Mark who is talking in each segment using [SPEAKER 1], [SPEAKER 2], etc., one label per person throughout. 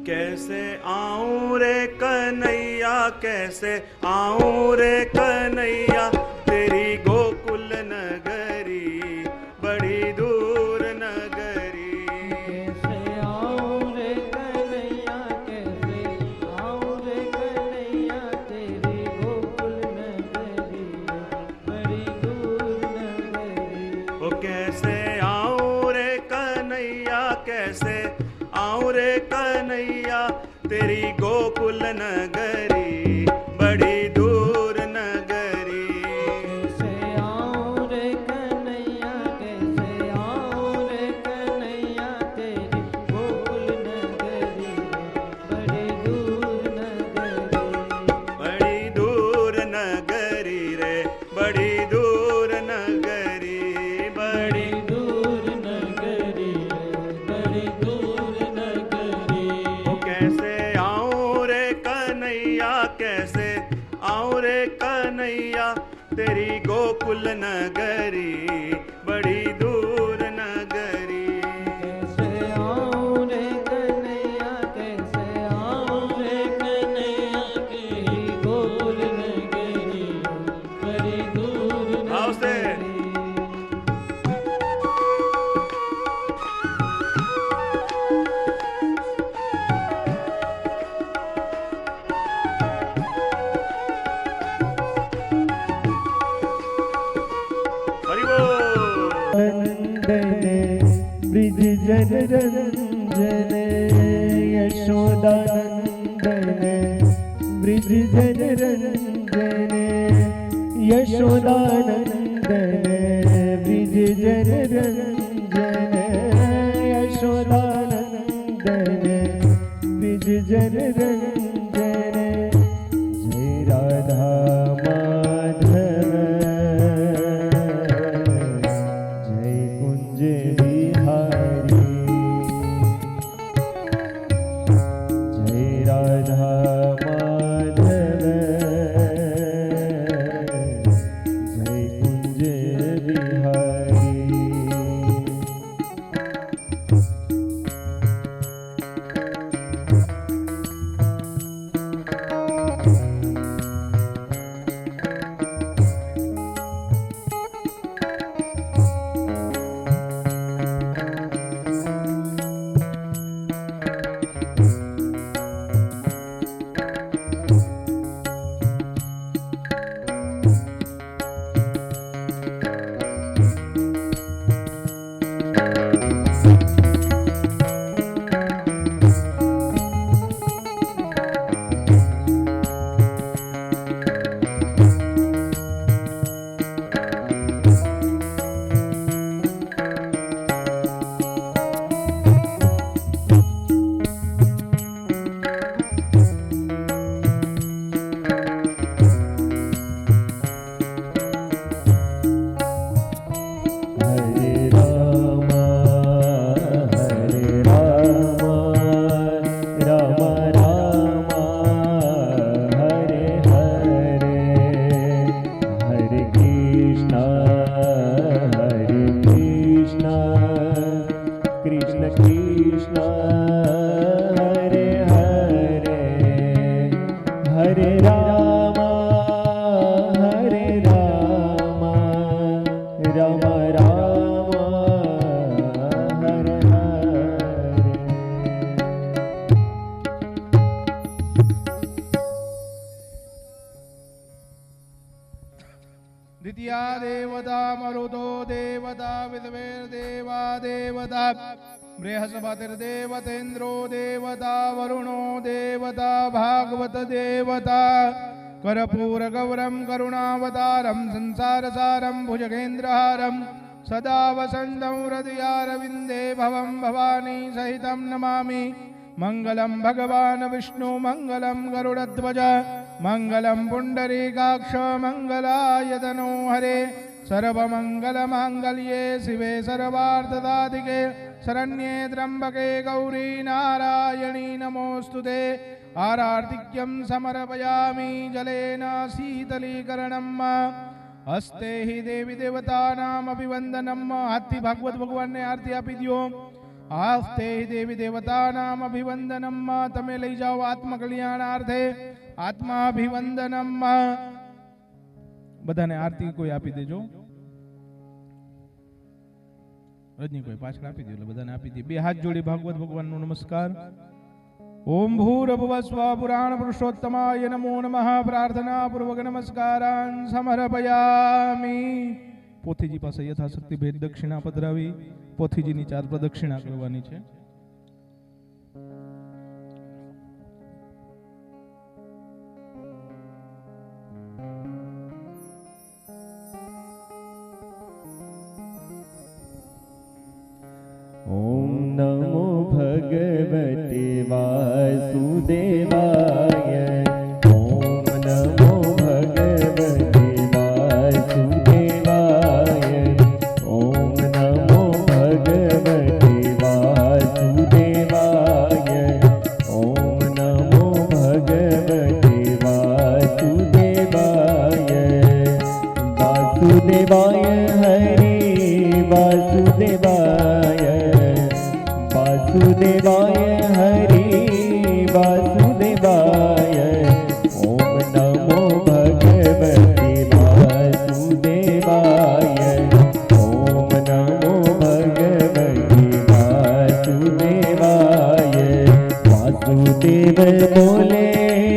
[SPEAKER 1] कैसे आऊं रे कन्हैया, कैसे आऊं रे कन्हैया, तेरी गोकुल नगरी बड़ी दूर नगरी।
[SPEAKER 2] कैसे आऊं रे कन्हैया, कैसे आऊं रे कन्हैया, तेरी गोकुल नगरी बड़ी दूर नगरी।
[SPEAKER 1] ओ कैसे आऊं रे कन्हैया, कैसे आऊं रे कन्हैया, तेरी गोकुल नगरी बड़ी दूर नगरी।
[SPEAKER 2] कैसे आऊं रे कन्हैया, कैसे आऊं रे कन्हैया, तेरी गोकुल नगरी बड़ी दूर नगरी।
[SPEAKER 1] बड़ी दूर नगरी रे, बड़ी दूर नगरी,
[SPEAKER 2] बड़ी दूर नगरी बड़ी दूर नगरी।
[SPEAKER 1] ओ कैसे आऊं रे कन्हैया, कैसे आऊं रे कन्हैया, तेरी गोकुल नगरी बड़ी दूर नगरी।
[SPEAKER 2] कैसे आऊं रे कन्हैया, कैसे आऊं रे कन्हैया, तेरी गोकुल नगरी बड़ी दूर
[SPEAKER 1] आओ से।
[SPEAKER 2] नगरी।
[SPEAKER 1] हरि बोल।
[SPEAKER 3] नंदने ब्रिज जन रंजन, यशोदानंदने ब्रिज जन रंजन, यशोदानंदने ब्रिज जन रंजन, यशोदानंदने ब्रिज जन रंजन। जय राधा माधव, जय कुंज बिहारी, जय राधा माधव, जय कुंज बिहारी। हरे राम राम राम हरे हरे, हरे कृष्णा कृष्ण कृष्ण हरे हरे, हरे राम राम राम हरे हरे।
[SPEAKER 4] द्वितीया देवता मरुतो देवता विद्वेर्देवा देवता बृहस्पतिर्देवतेन्द्रो देवता वरुणो देवता भागवत देवता कर्पूरगौरं करुणावतारं संसारसारं भुजगेन्द्रहारं सदा वसन्तं हृदयारविन्दे भवं भवानी सहितं नमामि। मंगलम भगवान विष्णु मंगलम गरुड़ध्वज मंगलम पुंडरीकाक्ष मंगलायतनो हरे सर्वमंगलमांगल्ये शिवे सर्वार्थसाधिके शरण्ये त्र्यंबके गौरी नारायणी नमोस्तुते। आरार्तिक्यं समर्पयामि जलेन शीतलीकरणम्। हस्ते हि देवी देवतानां अभिवंदनम्। हाथी भागवत भगवान ने आरती आपी दियो। આસ્તે દેવી દેવતાનામ અભિવંદનમ તમે લઈ જાઓ આત્મકલ્યાણાર્થે આત્માભિવંદનમ બધાને આરતી કોઈ આપી દેજો રજની કોઈ પાછળ આપી દે એટલે બધાને આપી દે બે હાથ જોડી ભાગવત ભગવાનનો નમસ્કાર ઓમ ભૂરભુવસ્વ પુરાણ પુરુષોત્તમાય નમો નમઃ પ્રાર્થના પૂર્વક નમસ્કારાન સમર્પયામિ પોથીજી પાસે યથાશક્તિ ભેદ દક્ષિણા પધરાવી પોથીજીની 4 પ્રદક્ષિણા કરવાની છે
[SPEAKER 3] ॐ नमो भगवते वासुदेवाय ॐ नमो भगवते वासुदेवाय ॐ नमो भगवते वासुदेवाय ॐ नमो भगवते वासुदेवाय वासुदेवाय हरे वासुदेवाय वासुदेवाय हरि वासुदेवाय ॐ नमो भगवते वासुदेवाय ॐ नमो भगवते वासुदेवाय वासुदेव बोले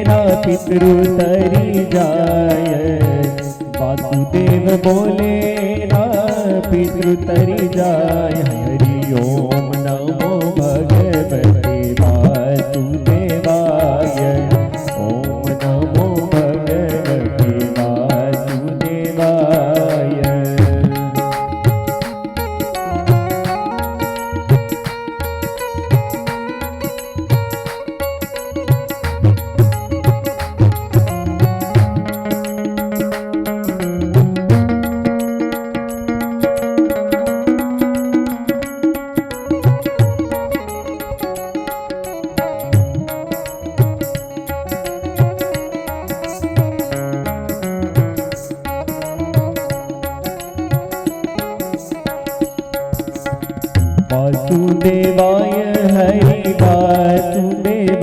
[SPEAKER 3] ना पितृ तरी जाय वासुदेव बोले ना पितृ तरी जाय हरि ओम नमो भगवते वासुदेवाय ओम नमो भगवते वासुदेवाय वासुदेवाय हरि वासुदेवाय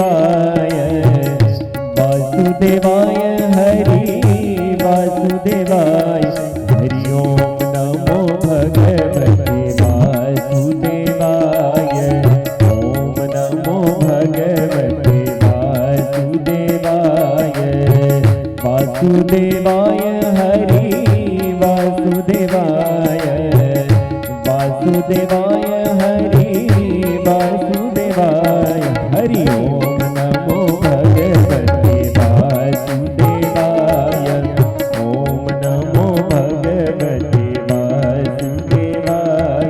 [SPEAKER 3] वासुदेवाय हरि वासुदेवाय हरि ओम नमो भगवते वासुदेवाय ओम नमो भगवते वासुदेवाय वासुदेवाय हरि वासुदेवाय वासुदेवाय हरि वासुदेवाय हरि ओम नमो भगवते वासुदेवाय ओम नमो भगवते वासुदेवाय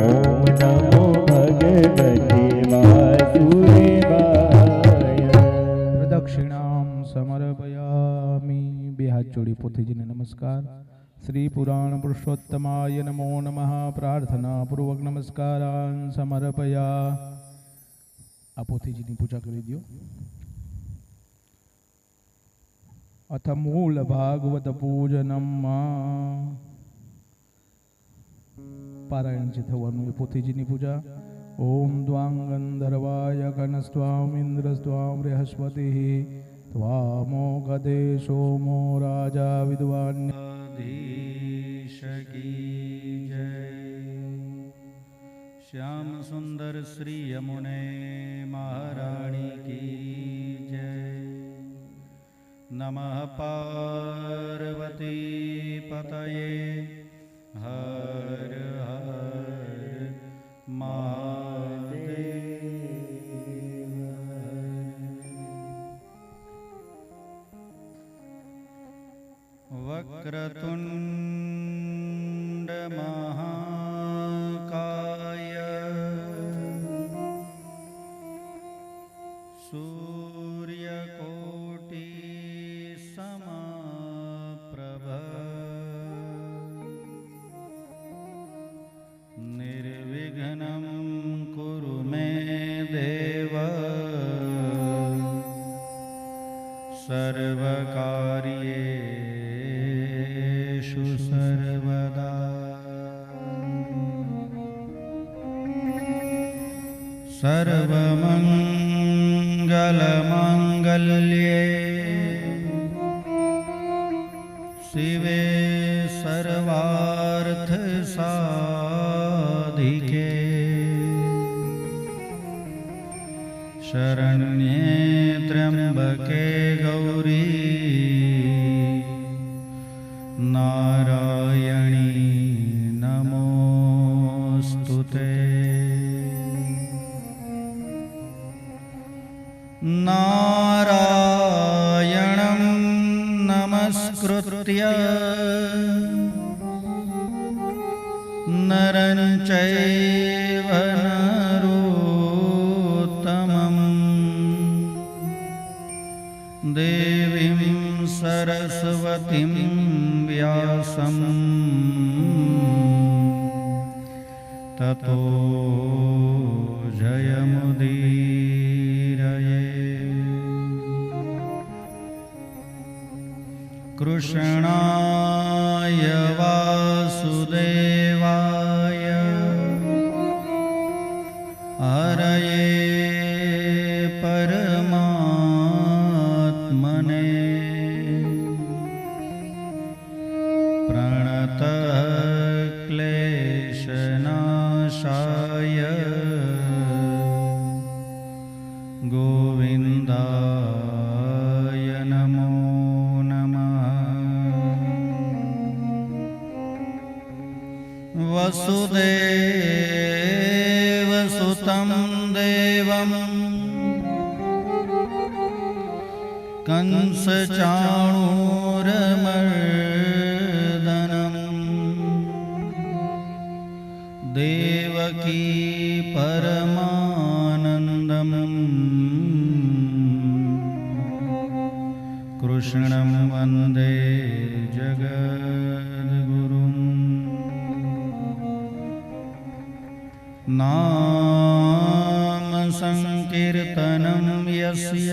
[SPEAKER 3] ओम नमो भगवते वासुदेवाय
[SPEAKER 4] પ્રદક્ષિણામ સમર્પયામિ બે હાથ જોડી પોથીજીને નમસ્કાર શ્રી પુરાણ પુરુષોત્તમાય નમો નમઃ પ્રાર્થના પૂર્વક નમસ્કારાન સમર્પયા આ પોથીજીની પૂજા કરી દો અથ મૂળ ભાગવત પૂજનમ પારાયણ જે થવાનું એ પોથીજીની પૂજા ઓમ દ્વાં ગંધર્વાય ગણસ્ત્વામ ઇન્દ્રસ્ત્વામ બૃહસ્પતિઃ ત્વામો ગદે સોમો રાજા વિદ્વાન્ય
[SPEAKER 5] धीश की जय। श्याम सुंदर श्री यमुने महारानी की जय। नमः पार्वती पतये हर हर महादेव। वक्रतुंड महाकाय सूर्यकोटि समप्रभ निर्विघ्नं कुरु मे देव सर्वकार्येषु सर्वदा। सर्वमङ्गलमाङ्गल्ये शिवे सर्वार्थसाधिके शरण्ये त्र्यम्बके गौरी नारायणी नमोऽस्तुते। नारायणं नमस्कृत्य नरं चैव नरोत्तमं देवीं सरस्वतीं व्यासं ततो जयमुदीरये। कृष्णाय वासुदेवाय हरये परमात्मने प्रणतः क्लेशनाशाय गोविन्दाय नमो नमः। वसुदेवसुतं देवं कंसचाणूरमर्दनं देवकी परमानन्दं कृष्णं वन्दे जगद्गुरुम्। नाम संकीर्तनं यस्य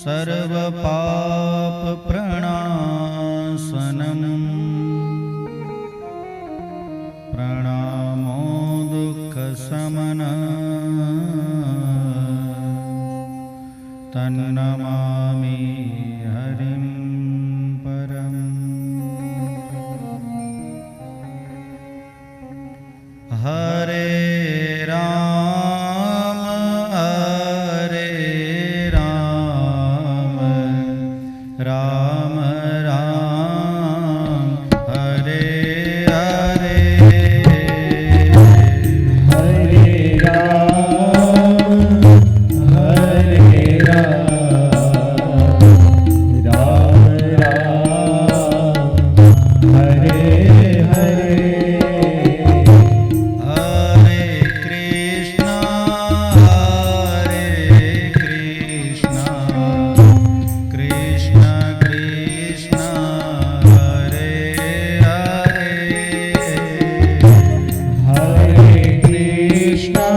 [SPEAKER 5] सर्वपापप्रणाशनं प्रणामो दुःखशमनः तन्नमामि हरिं परम्। हरे राम हरे राम राम राम हरे हरे।
[SPEAKER 3] हरे राम हरे राम राम राम हरे हरे।
[SPEAKER 5] हरे कृष्णा कृष्ण कृष्ण हरे हरे।
[SPEAKER 3] हरे कृष्णा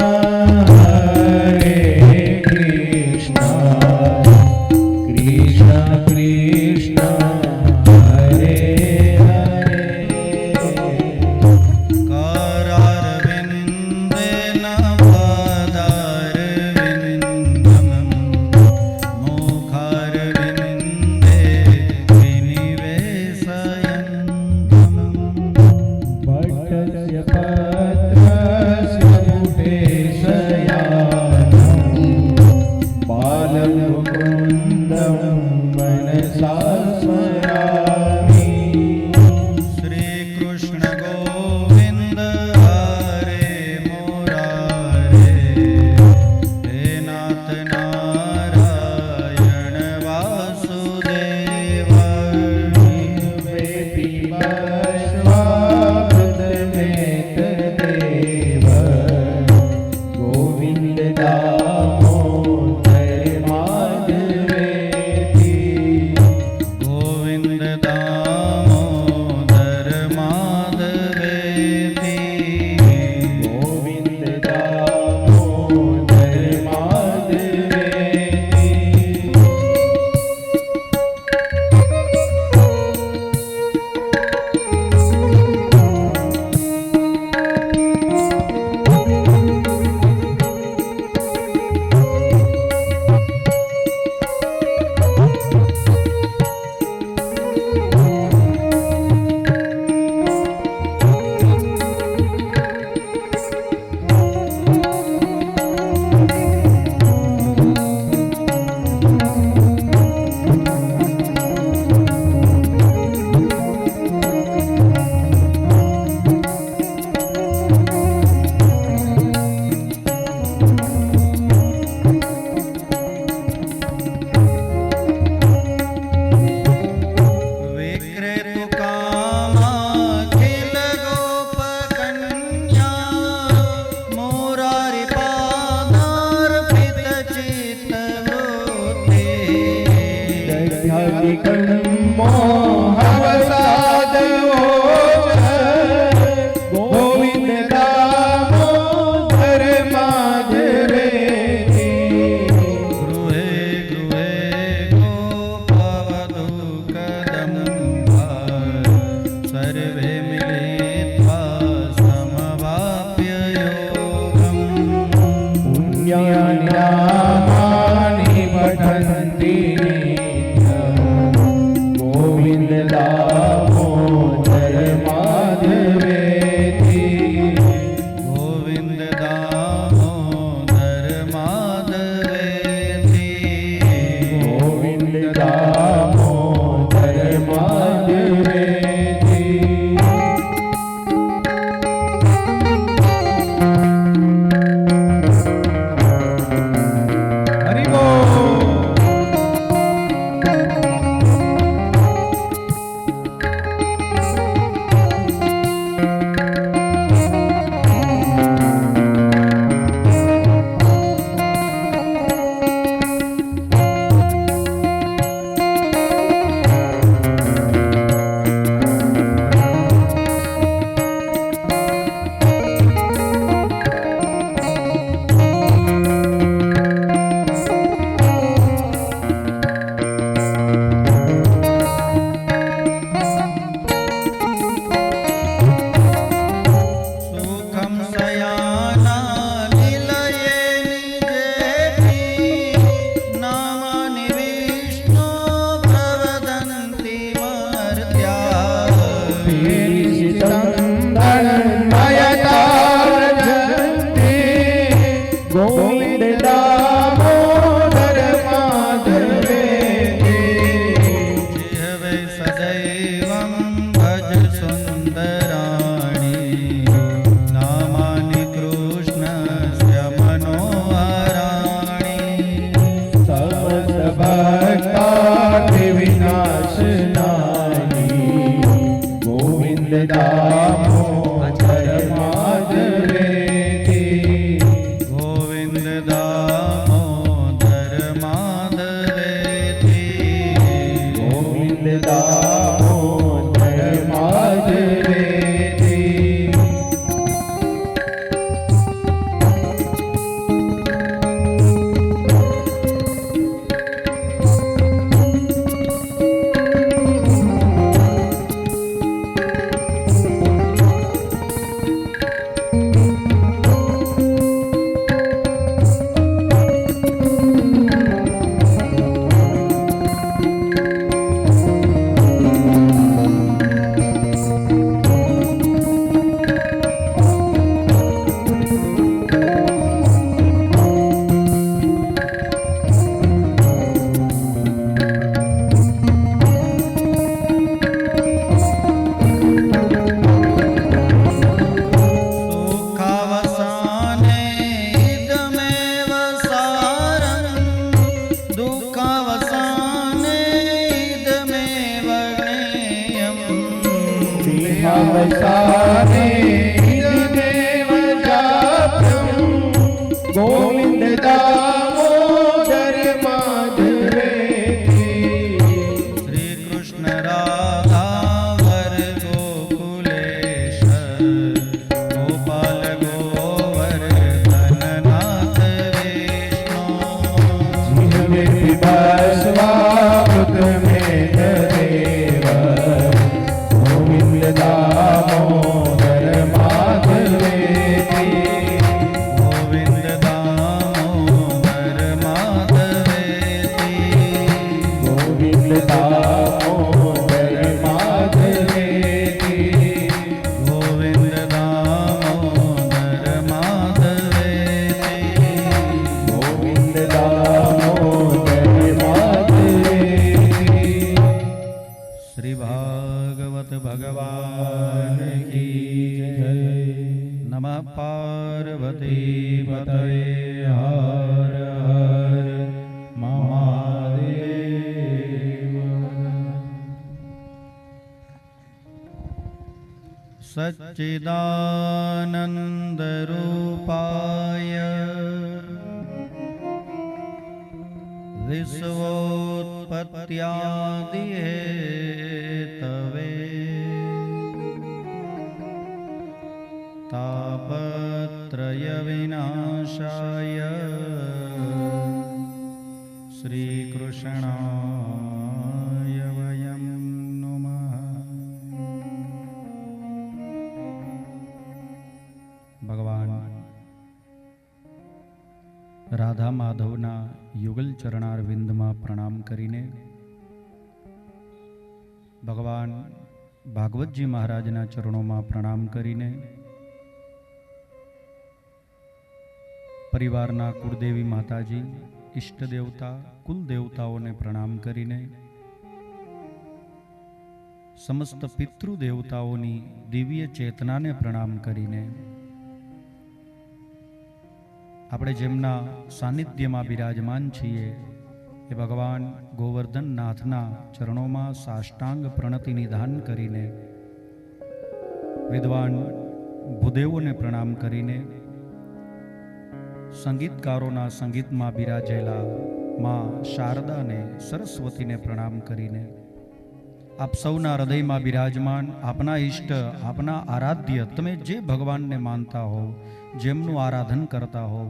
[SPEAKER 3] कृष्ण कृष्ण हरे हरे।
[SPEAKER 5] करारविन्देन पादारविन्दं मुखारविन्दे विनिवेशयन्तम्।
[SPEAKER 3] भट्टस्य पत्रस्य पुटे ગોવિંદ દામોદર માધવેતી
[SPEAKER 5] જીહવે સદૈવં ભજ સુંદરાણી નામાનિ કૃષ્ણસ્ય મનોહરાણી
[SPEAKER 3] સમસ્ત ભક્તાર્થ વિનાશનાની ગોવિંદ દામોદર માધવેતી
[SPEAKER 5] ગોવિંદ દામોદર માધવેતી
[SPEAKER 3] ગોવિંદ દામોદર માધવેતી
[SPEAKER 5] સુખાવસાને ઇદમેવ સારં દુઃખાવસાને ઇદમેવ જ્ઞેયં
[SPEAKER 3] દેહાવસાને ઇદમેવ જાપ્યં ગોવિંદ દામોદર માધવેતી
[SPEAKER 5] શ્રી કૃષ્ણ રાધા વર ગોકુલેશ ગોપાલ ગોવર્ધનનાથ વિષ્ણુ
[SPEAKER 3] જીહવે વિભસ્વામૃત મેઘ દેવ ગોવિંદ દામોદર માધવેતી
[SPEAKER 5] ગોવિંદ દામોદર માધવેતી
[SPEAKER 3] ગોવિંદ દામોદર માધવેતી
[SPEAKER 5] ગોવિંદ દામોદર માધવેતી
[SPEAKER 3] ગોવિંદ દામોદર માધવેતી
[SPEAKER 5] શ્રી ભાગવત ભગવાન કી જય નમઃ પાર્વતી પતये
[SPEAKER 3] હર હર મહાદેવ
[SPEAKER 5] સચ્ચિદાનંદ રૂપાય વિશ્વોત્પત્યાદિ હેતવે તાપત્રય વિનાશાય શ્રી કૃષ્ણાય વયં નમઃ. ભગવાન રાધા માધવના યુગલ ચરણારવિંદમાં પ્રણામ કરીને ભગવાન ભાગવતજી મહારાજના ચરણોમાં પ્રણામ કરીને પરિવારના કુળદેવી માતાજી ઈષ્ટ દેવતા કુલ દેવતાઓને પ્રણામ કરીને સમસ્ત પિતૃ દેવતાઓની દિવ્ય ચેતનાને પ્રણામ કરીને આપણે જેમના સાનિધ્યમાં બિરાજમાન છીએ એ ભગવાન ગોવર્ધનનાથના ચરણોમાં સાષ્ટાંગ પ્રણતિ નિધાન કરીને વિદ્વાન ભૂદેવોને પ્રણામ કરીને સંગીતકારોના સંગીતમાં બિરાજેલા માં શારદાને સરસ્વતીને પ્રણામ કરીને આપ સૌના હૃદયમાં બિરાજમાન આપના ઈષ્ટ આપના આરાધ્ય તમે જે ભગવાનને માનતા હો જેમનું આરાધન કરતા હો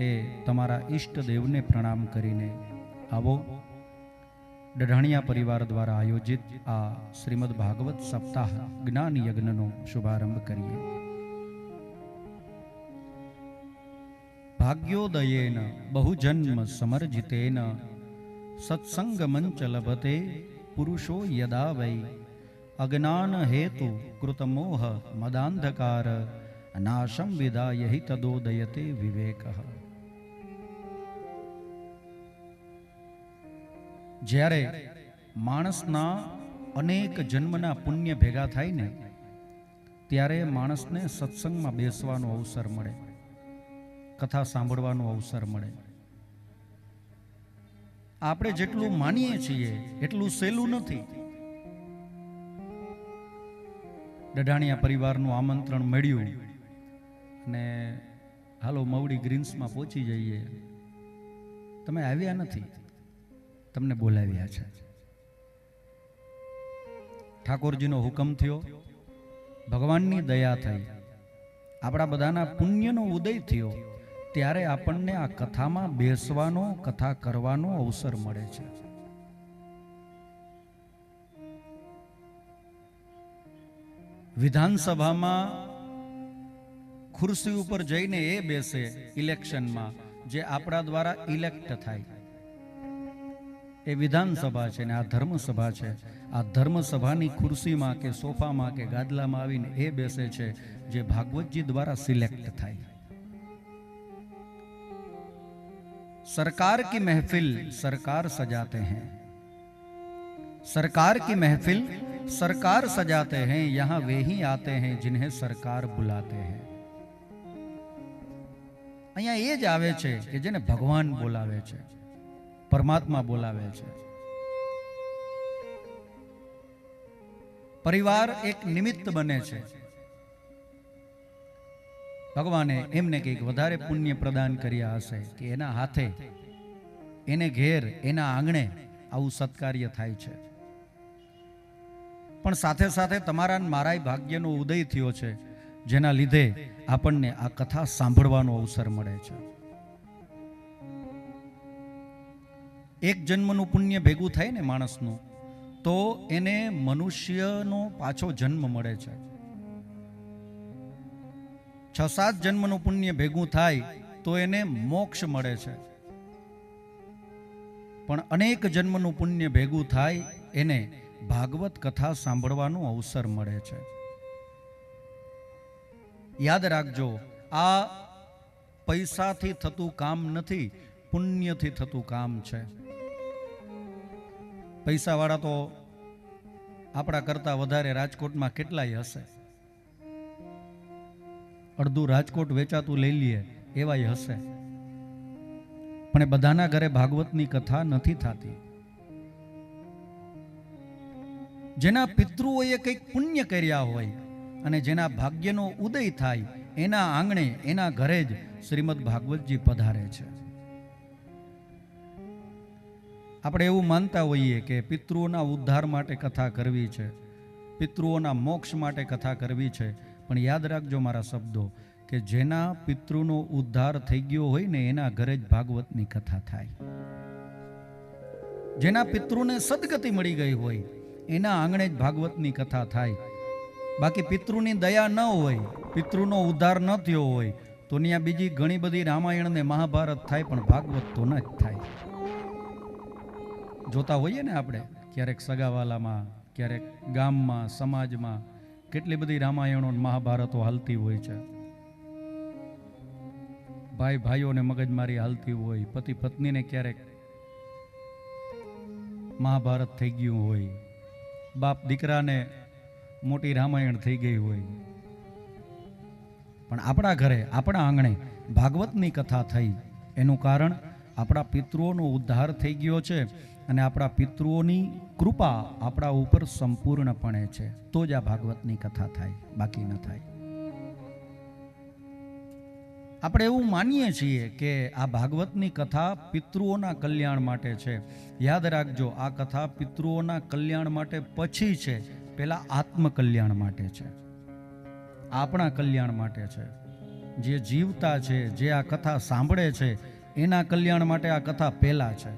[SPEAKER 5] એ તમારા ઈષ્ટ દેવને પ્રણામ કરીને આવો ડઢાણિયા પરિવાર દ્વારા આયોજિત આ શ્રીમદ ભાગવત સપ્તાહ જ્ઞાન યજ્ઞનો શુભારંભ કરીએ. ભાગ્યોદયેન બહુજન્મ સમર્જિતેન સત્સંગ મંચ લભતે પુરુષો યદા વૈ અજ્ઞાન હેતુ કૃતમોહ મદાંધકાર નાશમ વિદાય હિ તદોદયતે વિવેકઃ. જ્યારે માણસના અનેક જન્મના પુણ્ય ભેગા થાય ને ત્યારે માણસને સત્સંગમાં બેસવાનો અવસર મળે, કથા સાંભળવાનો અવસર મળે. આપણે જેટલું માનીએ છીએ એટલું સહેલું નથી. ડઢાણિયા પરિવારનું આમંત્રણ મળ્યું અને હાલો મવડી ગ્રીન્સમાં પહોંચી જઈએ. તમે આવ્યા નથી, તમને બોલાવ્યા છે. ઠાકોરજીનો હુકમ થયો, ભગવાનની દયા થઈ, આપણા બધાના પુણ્યનો ઉદય થયો, ત્યારે આપણને આ કથામાં બેસવાનો, કથા કરવાનો અવસર મળે છે. વિધાનસભામાં ખુરશી ઉપર જઈને એ બેસે ઇલેક્શનમાં, જે આપણા દ્વારા ઇલેક્ટ થાય. એ વિધાનસભા છે ને આ ધર્મસભા છે. આ ધર્મસભાની ખુરશીમાં કે સોફામાં કે ગાદલામાં આવીને એ બેસે છે જે ભાગવતજી દ્વારા સિલેક્ટ થાય. सरकार की महफिल सरकार सजाते हैं, सरकार की महफिल सरकार सजाते हैं, यहां वे ही आते हैं जिन्हें सरकार बुलाते हैं. અહીંયા એ જ આવે છે કે જેને ભગવાન બોલાવે છે, પરમાત્મા બોલાવે છે. પરિવાર એક નિમિત્ત બને છે. ભગવાને એમને કંઈક વધારે પુણ્ય પ્રદાન કર્યા હશે કે એના હાથે, એને ઘેર, એના આંગણે આવું સત્કાર્ય થાય છે. પણ સાથે સાથે તમારા મારા ભાગ્યનો ઉદય થયો છે, જેના લીધે આપણને આ કથા સાંભળવાનો અવસર મળે છે. એક જન્મનું પુણ્ય ભેગું થાય ને માણસનું, તો એને મનુષ્યનો પાછો જન્મ મળે છે. 6-7 જન્મનું પુણ્ય ભેગું થાય તો એને મોક્ષ મળે છે. પણ અનેક જન્મનું પુણ્ય ભેગું થાય એને ભાગવત કથા સાંભળવાનો અવસર મળે છે. યાદ રાખજો, આ પૈસાથી થતું કામ નથી, પુણ્યથી થતું કામ છે. પૈસાવાળા તો આપણા કરતા વધારે રાજકોટમાં કેટલાય હશે. અડધું રાજકોટ વેચાતું લઈ લઈએ એવાય હશે. પણ એ બધાના ઘરે ભાગવતની કથા નથી થતી. જેના પિતૃઓએ કંઈક પુણ્ય કર્યા હોય અને જેના ભાગ્યનો ઉદય થાય, એના આંગણે, એના ઘરે જ શ્રીમદ ભાગવતજી પધારે છે. આપણે એવું માનતા હોઈએ કે પિતૃઓના ઉદ્ધાર માટે કથા કરવી છે, પિતૃઓના મોક્ષ માટે કથા કરવી છે. પણ યાદ રાખજો મારા શબ્દો, કે જેના પિતૃનો ઉદ્ધાર થઈ ગયો હોય ને એના ઘરે જ ભાગવતની કથા થાય. જેના પિતૃને સદગતિ મળી ગઈ હોય એના આંગણે જ ભાગવતની કથા થાય. બાકી પિતૃની દયા ન હોય, પિતૃનો ઉદ્ધાર ન થયો હોય તો ત્યાં બીજી ઘણી બધી રામાયણ ને મહાભારત થાય, પણ ભાગવત તો ન જ થાય. જોતા હોઈએ ને આપણે ક્યારેક સગાવાલામાં, ક્યારેક ગામમાં, સમાજમાં કેટલી બધી રામાયણો મહાભારતો હાલતી હોય છે. ભાઈ ભાઈઓને મગજમારી હાલતી હોય, પતિ પત્નીને ક્યારેક મહાભારત થઈ ગયું હોય, બાપ દીકરાને મોટી રામાયણ થઈ ગઈ હોય. પણ આપણા ઘરે, આપણા આંગણે ભાગવતની કથા થઈ, એનું કારણ આપણા પિતૃઓનો ઉદ્ધાર થઈ ગયો છે અને આપણા પિતૃઓની કૃપા આપણા ઉપર સંપૂર્ણપણે છે. તો જ આ ભાગવતની કથા થાય, બાકી ન થાય. આપણે એવું માનીએ છીએ કે આ ભાગવતની કથા પિતૃઓના કલ્યાણ માટે છે. યાદ રાખજો, આ કથા પિતૃઓના કલ્યાણ માટે પછી છે, પહેલા આત્મકલ્યાણ માટે છે, આપણા કલ્યાણ માટે છે. જે જીવતા છે, જે આ કથા સાંભળે છે, એના કલ્યાણ માટે આ કથા પહેલા છે.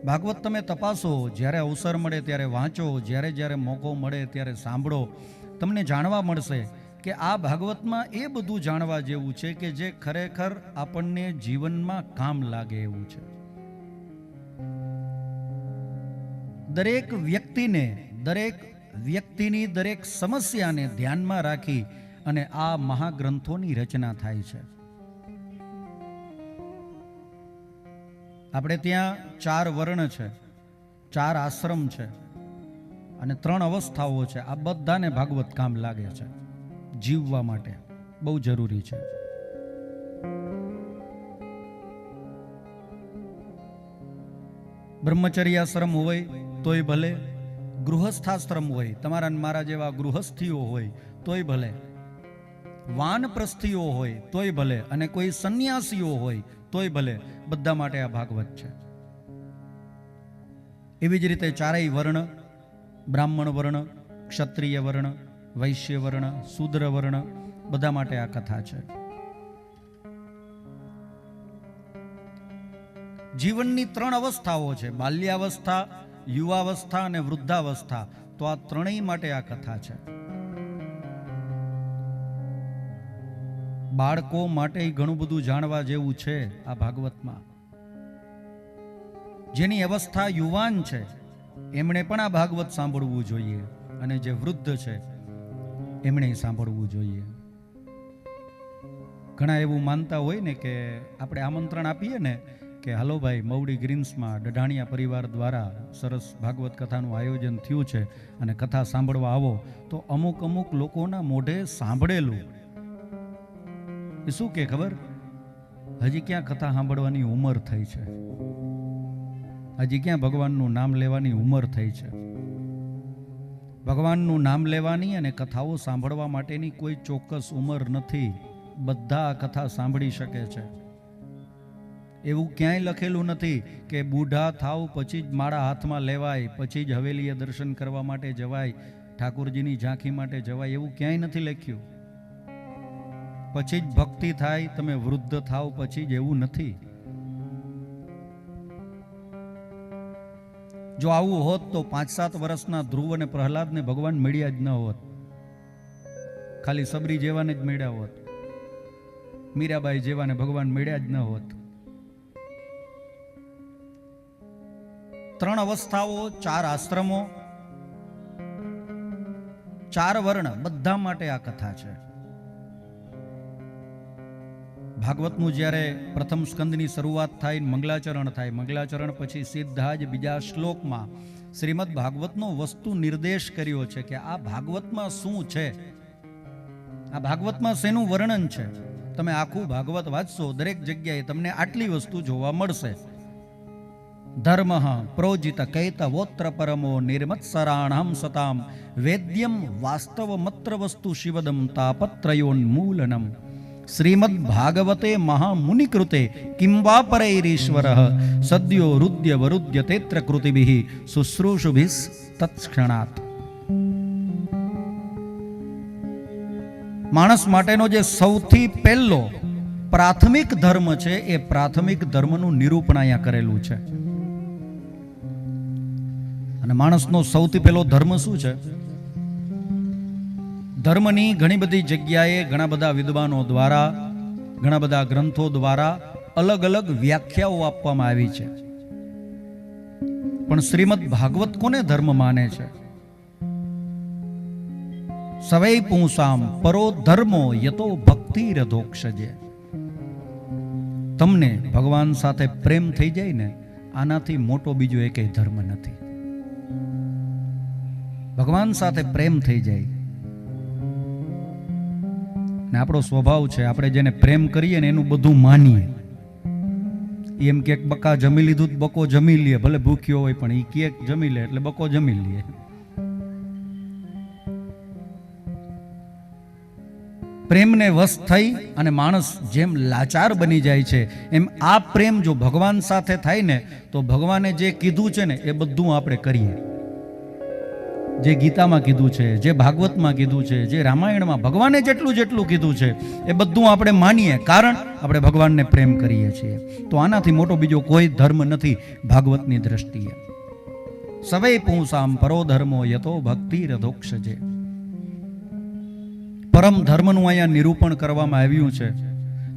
[SPEAKER 5] ભાગવત તમે તપાસો, જ્યારે અવસર મળે ત્યારે વાંચો, જ્યારે જ્યારે મોકો મળે ત્યારે સાંભળો. તમને જાણવા મળશે કે આ ભાગવતમાં એ બધું જાણવા જેવું છે કે જે ખરેખર આપણને જીવનમાં કામ લાગે એવું છે. દરેક વ્યક્તિને, દરેક વ્યક્તિની દરેક સમસ્યાને ધ્યાનમાં રાખી અને આ મહાગ્રંથોની રચના થાય છે. આપણે ત્યાં 4 વર્ણ છે, 4 આશ્રમ છે અને 3 અવસ્થાઓ છે. આ બધાને ભાગવત કામ લાગે છે, જીવવા માટે બહુ જરૂરી છે. બ્રહ્મચર્યાશ્રમ હોય તોય ભલે, ગૃહસ્થાશ્રમ હોય, તમારા ને મારા જેવા ગૃહસ્થીઓ હોય તોય ભલે, વાનપ્રસ્થીઓ હોય તોય ભલે, અને કોઈ સંન્યાસીઓ હોય તોય ભલે, બધા માટે આ ભાગવત છે. એવી જ રીતે 4 વર્ણ, બ્રાહ્મણ વર્ણ, ક્ષત્રિય વર્ણ, વૈશ્ય વર્ણ, શૂદ્ર વર્ણ, બધા માટે આ કથા છે. જીવનની 3 અવસ્થાઓ છે, બાલ્યાવસ્થા, યુવાવસ્થા અને વૃદ્ધાવસ્થા. તો આ ત્રણેય માટે આ કથા છે. બાળકો માટે ઘણું બધું જાણવા જેવું છે આ ભાગવતમાં. જેની અવસ્થા યુવાન છે એમણે પણ આ ભાગવત સાંભળવું જોઈએ, અને જે વૃદ્ધ છે એમણે સાંભળવું જોઈએ. ઘણા એવું માનતા હોય ને કે આપણે આમંત્રણ આપીએ ને કે હાલો ભાઈ, મવડી ગ્રીન્સમાં ડઢાણિયા પરિવાર દ્વારા સરસ ભાગવત કથાનું આયોજન થયું છે અને કથા સાંભળવા આવો, તો અમુક લોકોના મોઢે સાંભળેલું એ શું કે ખબર? હજી ક્યાં કથા સાંભળવાની ઉંમર થઈ છે, હજી ક્યાં ભગવાનનું નામ લેવાની ઉંમર થઈ છે. ભગવાનનું નામ લેવાની અને કથાઓ સાંભળવા માટેની કોઈ ચોક્કસ ઉંમર નથી. બધા આ કથા સાંભળી શકે છે. એવું ક્યાંય લખેલું નથી કે બુઢા થાવ પછી જ માળા હાથમાં લેવાય, પછી જ હવેલીએ દર્શન કરવા માટે જવાય, ઠાકોરજીની ઝાંખી માટે જવાય, એવું ક્યાંય નથી લખ્યું. પછી જ ભક્તિ થાય, તમે વૃદ્ધ થાવ પછી જ, એવું નથી. જો આવું હોત તો 5-7 વર્ષના ધ્રુવ અને પ્રહલાદને ભગવાન મળ્યા જ ન હોત, ખાલી સબરી જેવાને જ મળ્યા હોત, મીરાબાઈ જેવાને ભગવાન મળ્યા જ ન હોત. 3 અવસ્થાઓ, 4 આશ્રમો, 4 વર્ણ, બધા માટે આ કથા છે. ભાગવતનું જ્યારે પ્રથમ સ્કંદની શરૂઆત થાય, મંગલાચરણ થાય, મંગલાચરણ પછી સીધા જ બીજા શ્લોકમાં શ્રીમદ ભાગવતનો વસ્તુ નિર્દેશ કર્યો છે કે આ ભાગવતમાં શું છે, આ ભાગવતમાં શેનું વર્ણન છે. તમે આખું ભાગવત વાંચશો, દરેક જગ્યાએ તમને આટલી વસ્તુ જોવા મળશે. ધર્મ પ્રોજિત કૈતવોત્ર પરમો નિર્મત્સરાણામ સતામ વેદ્યમ વાસ્તવમત્ર વસ્તુ શિવદમ તાપત્રયોન્મૂલનમ શ્રીમદ ભાગવતે મહામુનિકૃતે કિંવા પરૈરીશ્વરઃ સદ્યો રુદ્ય વરુદ્ય તેત્ર કૃતિભિઃ શુશ્રૂષુભિઃ તત્ક્ષણાત. માણસ માટેનો જે સૌથી પહેલો પ્રાથમિક ધર્મ છે એ પ્રાથમિક ધર્મનું નિરૂપણ અહીંયા કરેલું છે. અને માણસનો સૌથી પહેલો ધર્મ શું છે? ધર્મની ઘણી બધી જગ્યાએ ઘણા બધા વિદ્વાનો દ્વારા, ઘણા બધા ગ્રંથો દ્વારા અલગ અલગ વ્યાખ્યાઓ આપવામાં આવી છે. પણ શ્રીમદ ભાગવત કોને ધર્મ માને છે? સવૈ પુંસામ પરો ધર્મો યતો ભક્તિરધોક્ષજે. તમને ભગવાન સાથે પ્રેમ થઈ જાય ને, આનાથી મોટો બીજો એકેય ધર્મ નથી. ભગવાન સાથે પ્રેમ થઈ જાય. ને આપણો સ્વભાવ છે, આપણે જેને પ્રેમ કરીએ ને એનું બધું માનીએ. એમ કે બકા જમી લીધું, બકો જમી લે, ભલે ભૂખ્યો હોય પણ એ કેક જમી લે એટલે બકો જમી લે. પ્રેમને વશ થઈ અને માણસ જેમ લાચાર બની જાય છે, એમ આ પ્રેમ જો ભગવાન સાથે થાય ને તો ભગવાને જે કીધું છે ને એ બધું આપણે કરીએ. જે ગીતામાં કીધું છે, જે ભાગવતમાં કીધું છે, જે રામાયણમાં ભગવાને જેટલું જેટલું કીધું છે એ બધું આપણે માનીએ, કારણ આપણે ભગવાનને પ્રેમ કરીએ છીએ. તો આનાથી મોટો બીજો કોઈ ધર્મ નથી ભાગવતની દ્રષ્ટિએ. સવૈ પુંસામ પરો ધર્મો યતો ભક્તિરધોક્ષજે. પરમ ધર્મનું અહીંયા નિરૂપણ કરવામાં આવ્યું છે.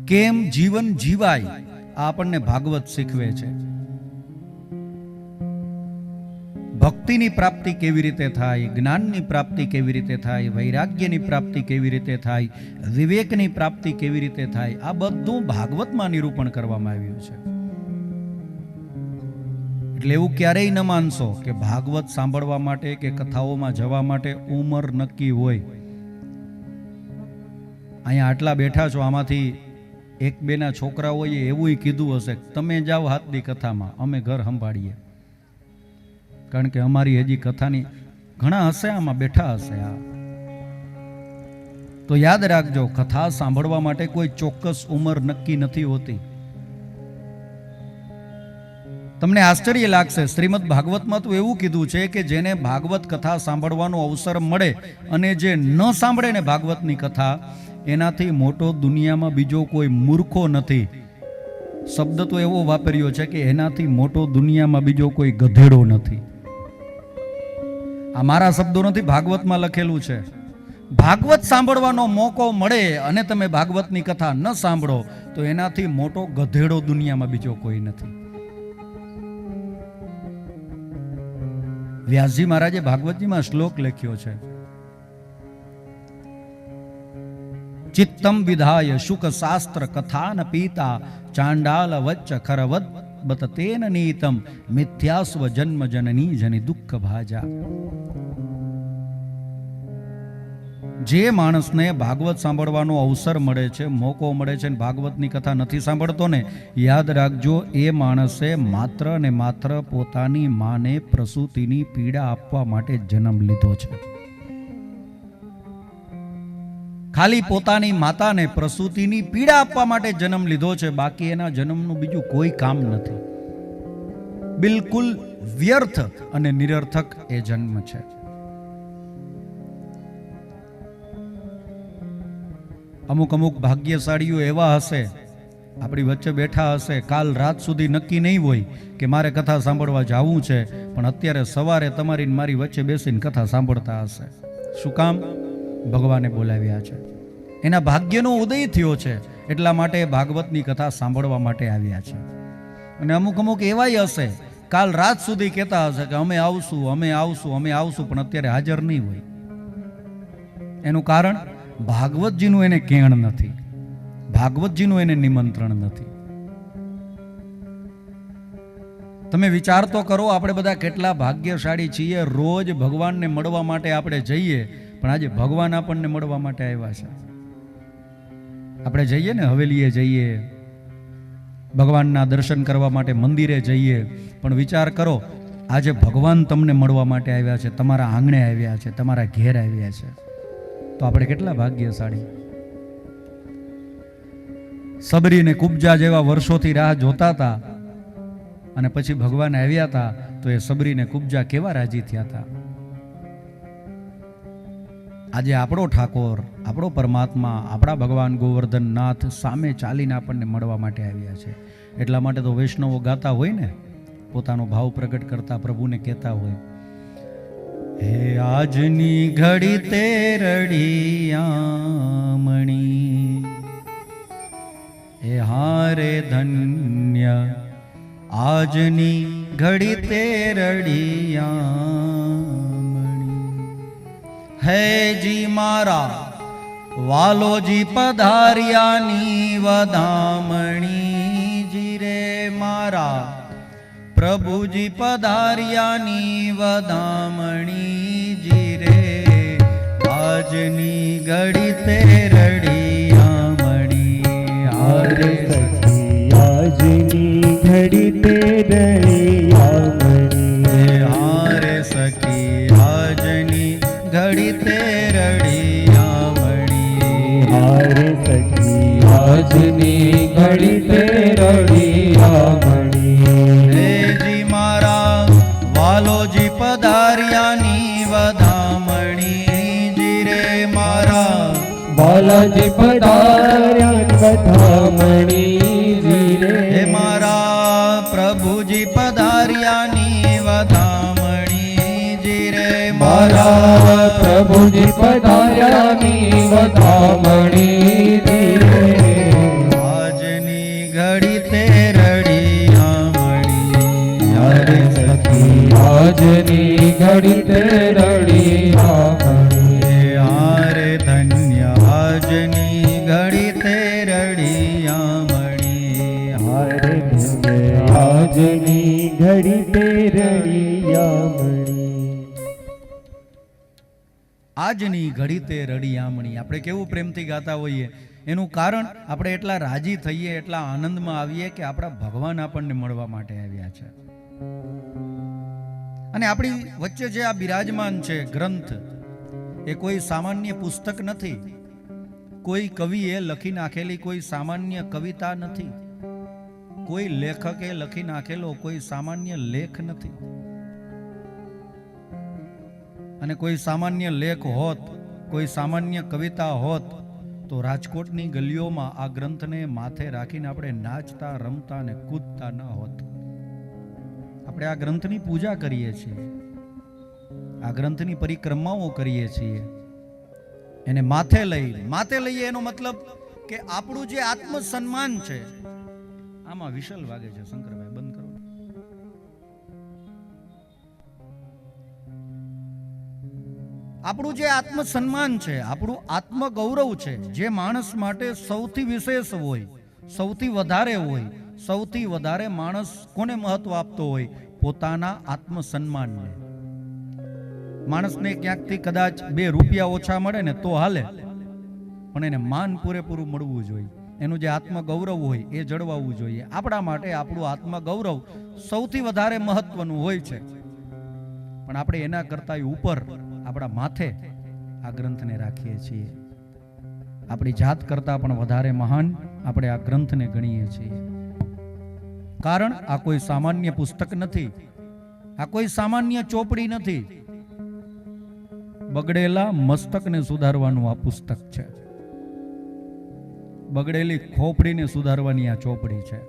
[SPEAKER 5] કેમ જીવન જીવાય આ આપણને ભાગવત શીખવે છે. ભક્તિની પ્રાપ્તિ કેવી રીતે થાય, જ્ઞાનની પ્રાપ્તિ કેવી રીતે થાય, વૈરાગ્યની પ્રાપ્તિ કેવી રીતે થાય, વિવેકની પ્રાપ્તિ કેવી રીતે થાય, આ બધું ભાગવતમાં નિરૂપણ કરવામાં આવ્યું છે. એટલે એવું ક્યારેય ન માનશો કે ભાગવત સાંભળવા માટે કે કથાઓમાં જવા માટે ઉંમર નક્કી હોય. અહીંયા આટલા બેઠા છો, આમાંથી એક બેના છોકરાઓએ એવું કીધું હશે તમે જાઓ હાથની કથામાં, અમે ઘર સંભાળીએ. કારણ કે અમારી હજી કથાની ઘણા હશે આમાં બેઠા હશે. તો યાદ રાખજો, કથા સાંભળવા માટે કોઈ ચોક્કસ ઉંમર નક્કી નથી હોતી. તમને આશ્ચર્ય લાગશે, શ્રીમદ ભાગવતમાં તો એવું કીધું છે કે જેને ભાગવત કથા સાંભળવાનો અવસર મળે અને જે ન સાંભળે ને ભાગવતની કથા, એનાથી મોટો દુનિયામાં બીજો કોઈ મૂર્ખો નથી. શબ્દ તો એવો વાપર્યો છે કે એનાથી મોટો દુનિયામાં બીજો કોઈ ગધેડો નથી. આ મારા શબ્દો નથી, ભાગવતમાં લખેલું છે. ભાગવત સાંભળવાનો મોકો મળે અને તમે ભાગવતની કથા ન સાંભળો તો એનાથી મોટો ગધેડો દુનિયામાં બીજો કોઈ નથી. વ્યાસજી મહારાજે ભાગવતજીમાં શ્લોક લખ્યો છે, ચિત્તમ વિધાય શુક શાસ્ત્ર કથાન પીતા ચાંડાલ વચ્ચ ખરવદ બત તેન નીતમ મિથ્યાસ્વ જન્મ જનની જની દુઃખ ભાજા. જે માણસને ભાગવત સાંભળવાનો અવસર મળે છે, મોકો મળે છે, ભાગવતની કથા નથી સાંભળતો ને, યાદ રાખજો એ માણસે માત્ર ને માત્ર પોતાની માને પ્રસૂતિની પીડા આપવા માટે જન્મ લીધો છે. ખાલી પોતાની માતાને પ્રસૂતિની પીડા આપવા માટે જન્મ લીધો છે, બાકી એના જન્મનું બીજું કોઈ કામ નથી. બિલકુલ વ્યર્થ અને નિરર્થક એ જન્મ છે. અમુક અમુક ભાગ્યશાળીઓ એવા હશે, આપણી વચ્ચે બેઠા હશે, કાલ રાત સુધી નક્કી નહીં હોય કે મારે કથા સાંભળવા જવું છે, પણ અત્યારે સવારે તમારી મારી વચ્ચે બેસીને કથા સાંભળતા હશે. શું કામ? ભગવાને બોલાવ્યા છે, એના ભાગ્યનો ઉદય થયો છે, એટલા માટે ભાગવતની કથા સાંભળવા માટે આવ્યા છે. અને અમુક અમુક એવાય હશે, કાલ રાત સુધી કહેતા હશે કે અમે આવશું, અમે આવશું, અમે આવશું, પણ અત્યારે હાજર નહીં હોય. એનું કારણ ભાગવતજીનું એને કેણ નથી, ભાગવતજીનું એને નિમંત્રણ નથી. તમે વિચાર તો કરો, આપણે બધા કેટલા ભાગ્યશાળી છીએ. રોજ ભગવાનને મળવા માટે આપણે જઈએ, પણ આજે ભગવાન આપણને મળવા માટે આવ્યા છે. આપણે જઈએ ને, હવેલીએ જઈએ, ભગવાનના દર્શન કરવા માટે મંદિરે જઈએ, પણ વિચાર કરો, આજે ભગવાન તમને મળવા માટે આવ્યા છે, તમારા આંગણે આવ્યા છે, તમારા ઘેર આવ્યા છે. તો આપણે કેટલા ભાગ્યશાળી. સબરીને કુબજા જેવા વર્ષોથી રાહ જોતા હતા, અને પછી ભગવાન આવ્યા હતા, તો એ સબરીને કુબજા કેવા રાજી થયા હતા. આજે આપણો ઠાકોર, આપણો પરમાત્મા, આપણા ભગવાન ગોવર્ધનનાથ સામે ચાલીને આપણને મળવા માટે આવ્યા છે. એટલા માટે તો વૈષ્ણવો ગાતા હોય ને, પોતાનો ભાવ પ્રગટ કરતા પ્રભુને કહેતા હોય, હે આજની ઘડી તે રડિયામણી, હે હારે ધન્ય આજની ઘડી તે રડિયામણી. હે જી મારા વાલોજી પધાર્યાની વધામણી, જી રે મારા પ્રભુજી પધાર્યાની વધામણી, જી રે આજની ઘડી તે રડિયામણી.
[SPEAKER 3] હારે સખી આજની ઘડી તે રડિયામણી,
[SPEAKER 5] હારે સખી આજની ઘડી તે રડિયામણી,
[SPEAKER 3] હારે સખી આજની ઘડી તે રડિયામણી.
[SPEAKER 5] વાલોજી પધાર્યાની વધામણી, જી રે મારા
[SPEAKER 3] બાલાજી પધાર્યાની વધામણી, જી રે
[SPEAKER 5] હે મારા પ્રભુજી પધાર્યાની વધામણી, જી રે
[SPEAKER 3] મારા પ્રભુજી પધાર્યાની વધામણી, જી રે
[SPEAKER 5] આજની ઘડી તે રડિયામણી.
[SPEAKER 3] હારે સખી આજની ઘડી તે રડિયામણી,
[SPEAKER 5] હારે ધન્ય આજની ઘડી તે રડિયામણી,
[SPEAKER 3] હારે ધન્ય આજની ઘડી તે રળિયામણી.
[SPEAKER 5] આજની ઘડી તે રળિયામણી. આપણે કેવું પ્રેમથી ગાતા હોઈએ, એનું કારણ આપણે એટલા રાજી થઈએ, એટલા આનંદમાં આવીએ કે આપણા ભગવાન આપણને મળવા માટે આવ્યા છે. અને આપણી વચ્ચે જે આ બિરાજમાન છે ગ્રંથ, એ કોઈ સામાન્ય પુસ્તક નથી, કોઈ કવિએ લખી નાખેલી કોઈ સામાન્ય કવિતા નથી, કોઈ લેખકે લખી નાખેલો કોઈ સામાન્ય લેખ નથી. અને કોઈ સામાન્ય લેખ હોત, કોઈ સામાન્ય કવિતા હોત તો રાજકોટની ગલીઓમાં આ ગ્રંથને માથે રાખીને આપણે નાચતા, રમતા અને કૂદતા ન હોત. આપણે આ ગ્રંથની પૂજા કરીએ છીએ, આ ગ્રંથની પરિક્રમાઓ કરીએ છીએ, એને માથે લઈએ. એનો મતલબ કે આપણું જે આત્મસન્માન છે, આમાં વિશલ વાગે છે. શંકરભાઈ બંધ કરો. આપણું જે આત્મસન્માન છે, આપણું આત્મગૌરવ છે, જે માણસ માટે સૌથી વિશેષ હોય, સૌથી વધારે હોય, સૌથી વધારે માણસ કોને મહત્વ આપતો હોય? પોતાના આત્મસન્માનને. માણસને ક્યાંકથી કદાચ 2 રૂપિયા ઓછા મળે ને તો હાલે, પણ એને માન પૂરેપૂરું મળવું જોઈએ. એનું જે આત્મગૌરવ હોય એ જળવાવું જોઈએ. આપણા માટે આપણું આત્મગૌરવ સૌથી વધારે મહત્વનું હોય છે, પણ આપણે એના કરતા ઉપર આપણા માથે આ ગ્રંથને રાખીએ છીએ. આપણી જાત કરતા પણ વધારે મહાન આપણે આ ગ્રંથને ગણીએ છીએ. કારણ આ કોઈ સામાન્ય પુસ્તક નથી, આ કોઈ સામાન્ય ચોપડી નથી. બગડેલા મસ્તકને સુધારવાનું આ પુસ્તક છે, બગડેલી ખોપડીને સુધારવાની આ ચોપડી છે.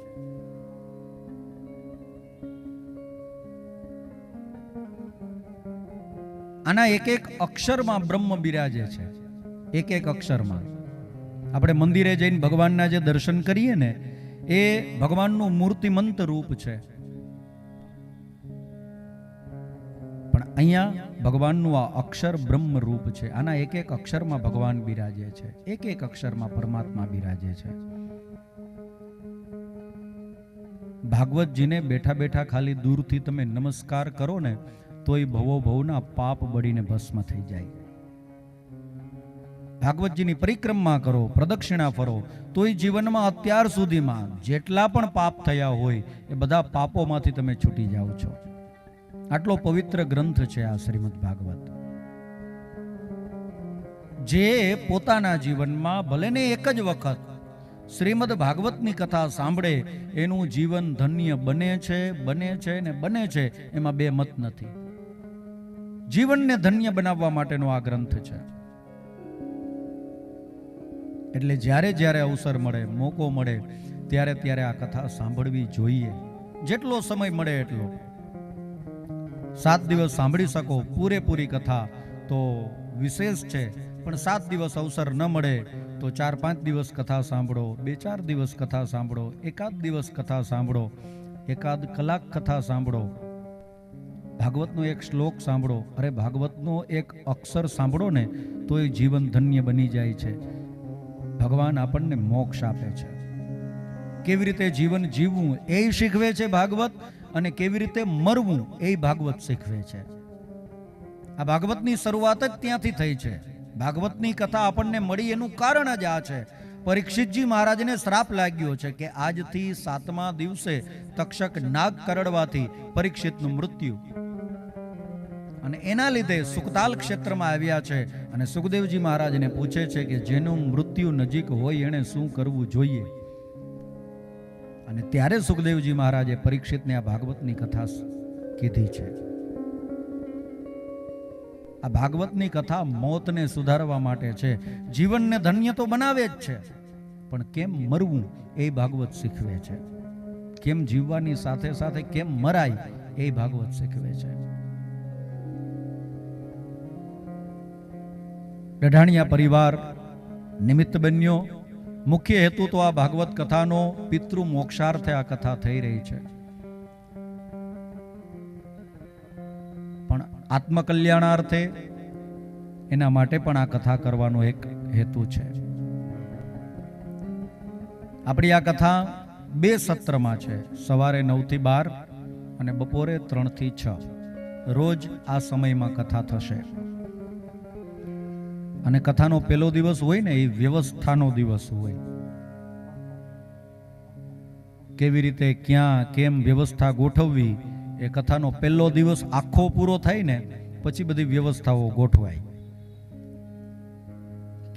[SPEAKER 5] આના એક એક અક્ષરમાં બ્રહ્મ બિરાજે છે, એક એક અક્ષરમાં. આપણે મંદિરે જઈને ભગવાનના જે દર્શન કરીએ ને, એ ભગવાનનું મૂર્તિમંત રૂપ છે, પણ અહીંયા ભગવાનનું આ અક્ષર બ્રહ્મ રૂપ છે. આના એક એક અક્ષરમાં ભગવાન બિરાજે છે, એક એક અક્ષરમાં પરમાત્મા બિરાજે છે. ભાગવતજીને બેઠા બેઠા ખાલી દૂરથી તમે નમસ્કાર કરો ને તોય ભવો ભવના પાપ બળીને ભસ્મ થઈ જાય. ભાગવતજીની પરિક્રમા કરો, પ્રદક્ષિણા ફરો, તોય જીવનમાં અત્યાર સુધીમાં જેટલા પણ પાપ થયા હોય એ બધા પાપોમાંથી તમે છૂટી જાઓ છો. આટલો પવિત્ર ગ્રંથ છે આ શ્રીમદ ભાગવત, જે પોતાના જીવનમાં ભલે ને એક જ વખત શ્રીમદ ભાગવતની કથા સાંભળે એનું જીવન ધન્ય બને છે ને બને છે. એમાં 2 મત નથી. જીવનને ધન્ય બનાવવા માટેનો આ ગ્રંથ છે. એટલે જ્યારે જ્યારે અવસર મળે, મોકો મળે, ત્યારે ત્યારે આ કથા સાંભળવી જોઈએ. જેટલો સમય મળે એટલો. 7 દિવસ સાંભળી શકો પૂરેપૂરી કથા તો વિશેષ છે, પણ 7 દિવસ અવસર ન મળે તો 4-5 દિવસ કથા સાંભળો, 2-4 દિવસ કથા સાંભળો, 1 દિવસ કથા સાંભળો, 1 કલાક કથા સાંભળો, ભાગવતનો એક શ્લોક સાંભળો. અરે ભાગવતનો એક અક્ષર સાંભળો ને તો એ જીવન ધન્ય બની જાય છે. ભગવાન આપણને મોક્ષ આપે છે. કેવી રીતે જીવન જીવવું એ શીખવે છે ભાગવત, અને કેવી રીતે મરવું એ ભાગવત શીખવે છે. આ ભાગવતની શરૂઆત જ ત્યાંથી થઈ છે. ભાગવતની કથા આપણને મળી એનું કારણ જ આ છે. પરીક્ષિતજી મહારાજને શ્રાપ લાગ્યો છે કે આજથી 7મા દિવસે તક્ષક નાગ કરડવાથી પરીક્ષિતનું મૃત્યુ, અને એના લીધે સુખતાલ ક્ષેત્રમાં આવ્યા છે અને સુખદેવજી મહારાજને પૂછે છે કે જેનું મૃત્યુ નજીક હોય એને શું કરવું જોઈએ. અને ત્યારે સુખદેવજી મહારાજે પરીક્ષિતને આ ભાગવતની કથા કીધી છે. આ ભાગવતની કથા મોતને સુધારવા માટે છે. જીવનને ધન્ય તો બનાવે જ છે, પણ કેમ મરવું એ ભાગવત શીખવે છે. કેમ જીવવાની સાથે સાથે કેમ મરાય એ ભાગવત શીખવે છે. ડઢાણિયા પરિવાર નિમિત્ત બન્યો. મુખ્ય હેતુ તો આ ભાગવત કથાનો પિતૃ મોક્ષાર્થે આ કથા થઈ રહી છે, પણ આત્મકલ્યાણાર્થે એના માટે પણ આ કથા કરવાનો એક હેતુ છે. આપણી આ કથા 2 સત્રમાં છે, સવારે 9 થી 12 અને બપોરે 3 થી 6. રોજ આ સમયમાં કથા થશે. અને કથાનો પહેલો દિવસ હોય ને એ વ્યવસ્થાનો દિવસ હોય. કેવી રીતે ક્યાં કેમ વ્યવસ્થા ગોઠવવી, એ કથાનો પહેલો દિવસ આખો પૂરો થાય ને પછી બધી વ્યવસ્થાઓ ગોઠવાય.